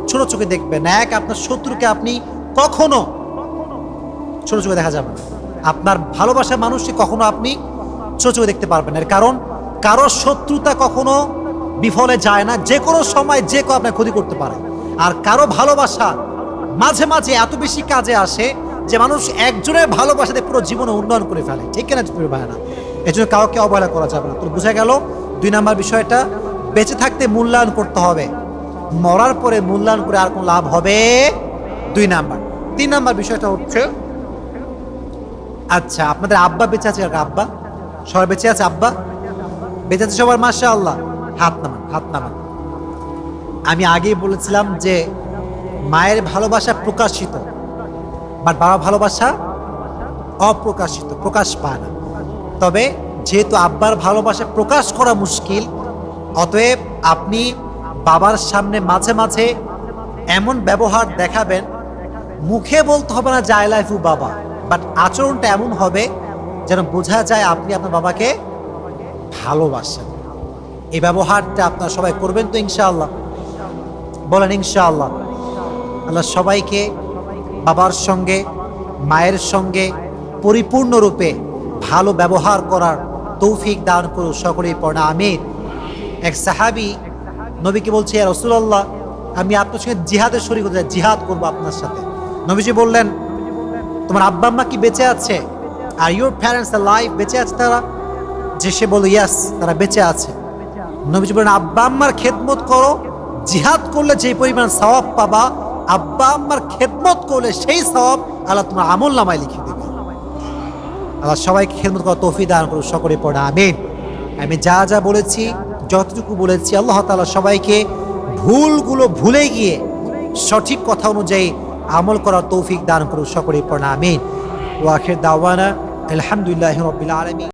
ছোট চোখে দেখবেন। এক, আপনার শত্রুকে আপনি কখনো ছোট চোখে দেখা যাবে না। আপনার ভালোবাসার মানুষকে কখনো আপনি ছোট চোখে দেখতে পারবেন না। কারণ কারো শত্রুতা কখনো বিফলে যায় না, যে কোনো সময় যে কেউ আপনার ক্ষতি করতে পারে। আর কারো ভালোবাসা মাঝে মাঝে এত বেশি কাজে আসে যে মানুষ একজনের ভালোবাসাতে পুরো জীবনে উন্নয়ন করে ফেলে। ঠিক না ভাই? না, এই জন্য কাউকে অবহেলা করা যাবে না। তো বোঝা গেল 2 নম্বর বিষয়টা, বেঁচে থাকতে মূল্যায়ন করতে হবে, মরার পরে মূল্যায়ন করে আর কোনো লাভ হবে? 2 নাম্বার। 3 নাম্বার বিষয়টা হচ্ছে, আচ্ছা আপনাদের আব্বা বেঁচে আছে? আব্বা সবার বেঁচে আছে? আব্বা বেঁচে আছে সবার? মাশাআল্লাহ। হাত নামান, হাত নামান। আমি আগেই বলেছিলাম যে মায়ের ভালোবাসা প্রকাশিত, বাট বাবার ভালোবাসা অপ্রকাশিত, প্রকাশ পায় না। তবে যেহেতু আব্বার ভালোবাসা প্রকাশ করা মুশকিল, অতএব আপনি বাবার সামনে মাঝে মাঝে এমন ব্যবহার দেখাবেন, মুখে বলতে হবে না যে আই লাভ ইউ বাবা, বাট আচরণটা এমন হবে যেন বোঝা যায় আপনি আপনার বাবাকে ভালোবাসেন। এই ব্যবহারটা আপনারা সবাই করবেন তো ইনশাআল্লাহ? বলেন ইনশাআল্লাহ। আল্লাহ সবাইকে বাবার সঙ্গে, মায়ের সঙ্গে পরিপূর্ণরূপে ভালো ব্যবহার করার তৌফিক দান করুন। সকলেই পড়া আমিন। এক সাহাবী নবীকে বলছে, ইয়া রাসূলুল্লাহ, আমি আপনার সঙ্গে জিহাদের শরীক হতে চাই, জিহাদ করবো আপনার সাথে। নবীজি বললেন, তোমার আব্বা আম্মা কি বেঁচে আছে? আর ইউর প্যারেন্টস লাইফ, বেঁচে আছে তারা? যে সে বলল, ইয়াস, তারা বেঁচে আছে। নবীজি বললেন, আব্বা আম্মার খেদমত করো, জিহাদ করলে যে পরিমাণ সওয়াব পাবা, আব্বা আম্মার খেদমত করলে সেই সওয়াব আল্লাহ তোমার আমল নামায় লিখে দেবে। আল্লাহ সবাইকে খেদমত করার তৌফিক দান করুন। সকলে পড়া আমিন। আমি যা যা বলেছি, যতটুকু বলেছি, আল্লাহ তাআলা সবাইকে ভুলগুলো ভুলে গিয়ে সঠিক কথা অনুযায়ী আমল করার তৌফিক দান করুন। সকলে পড়া আমিন। ওয়া আখির দাওয়ানা আলহামদুলিল্লাহি রাব্বিল আলামিন।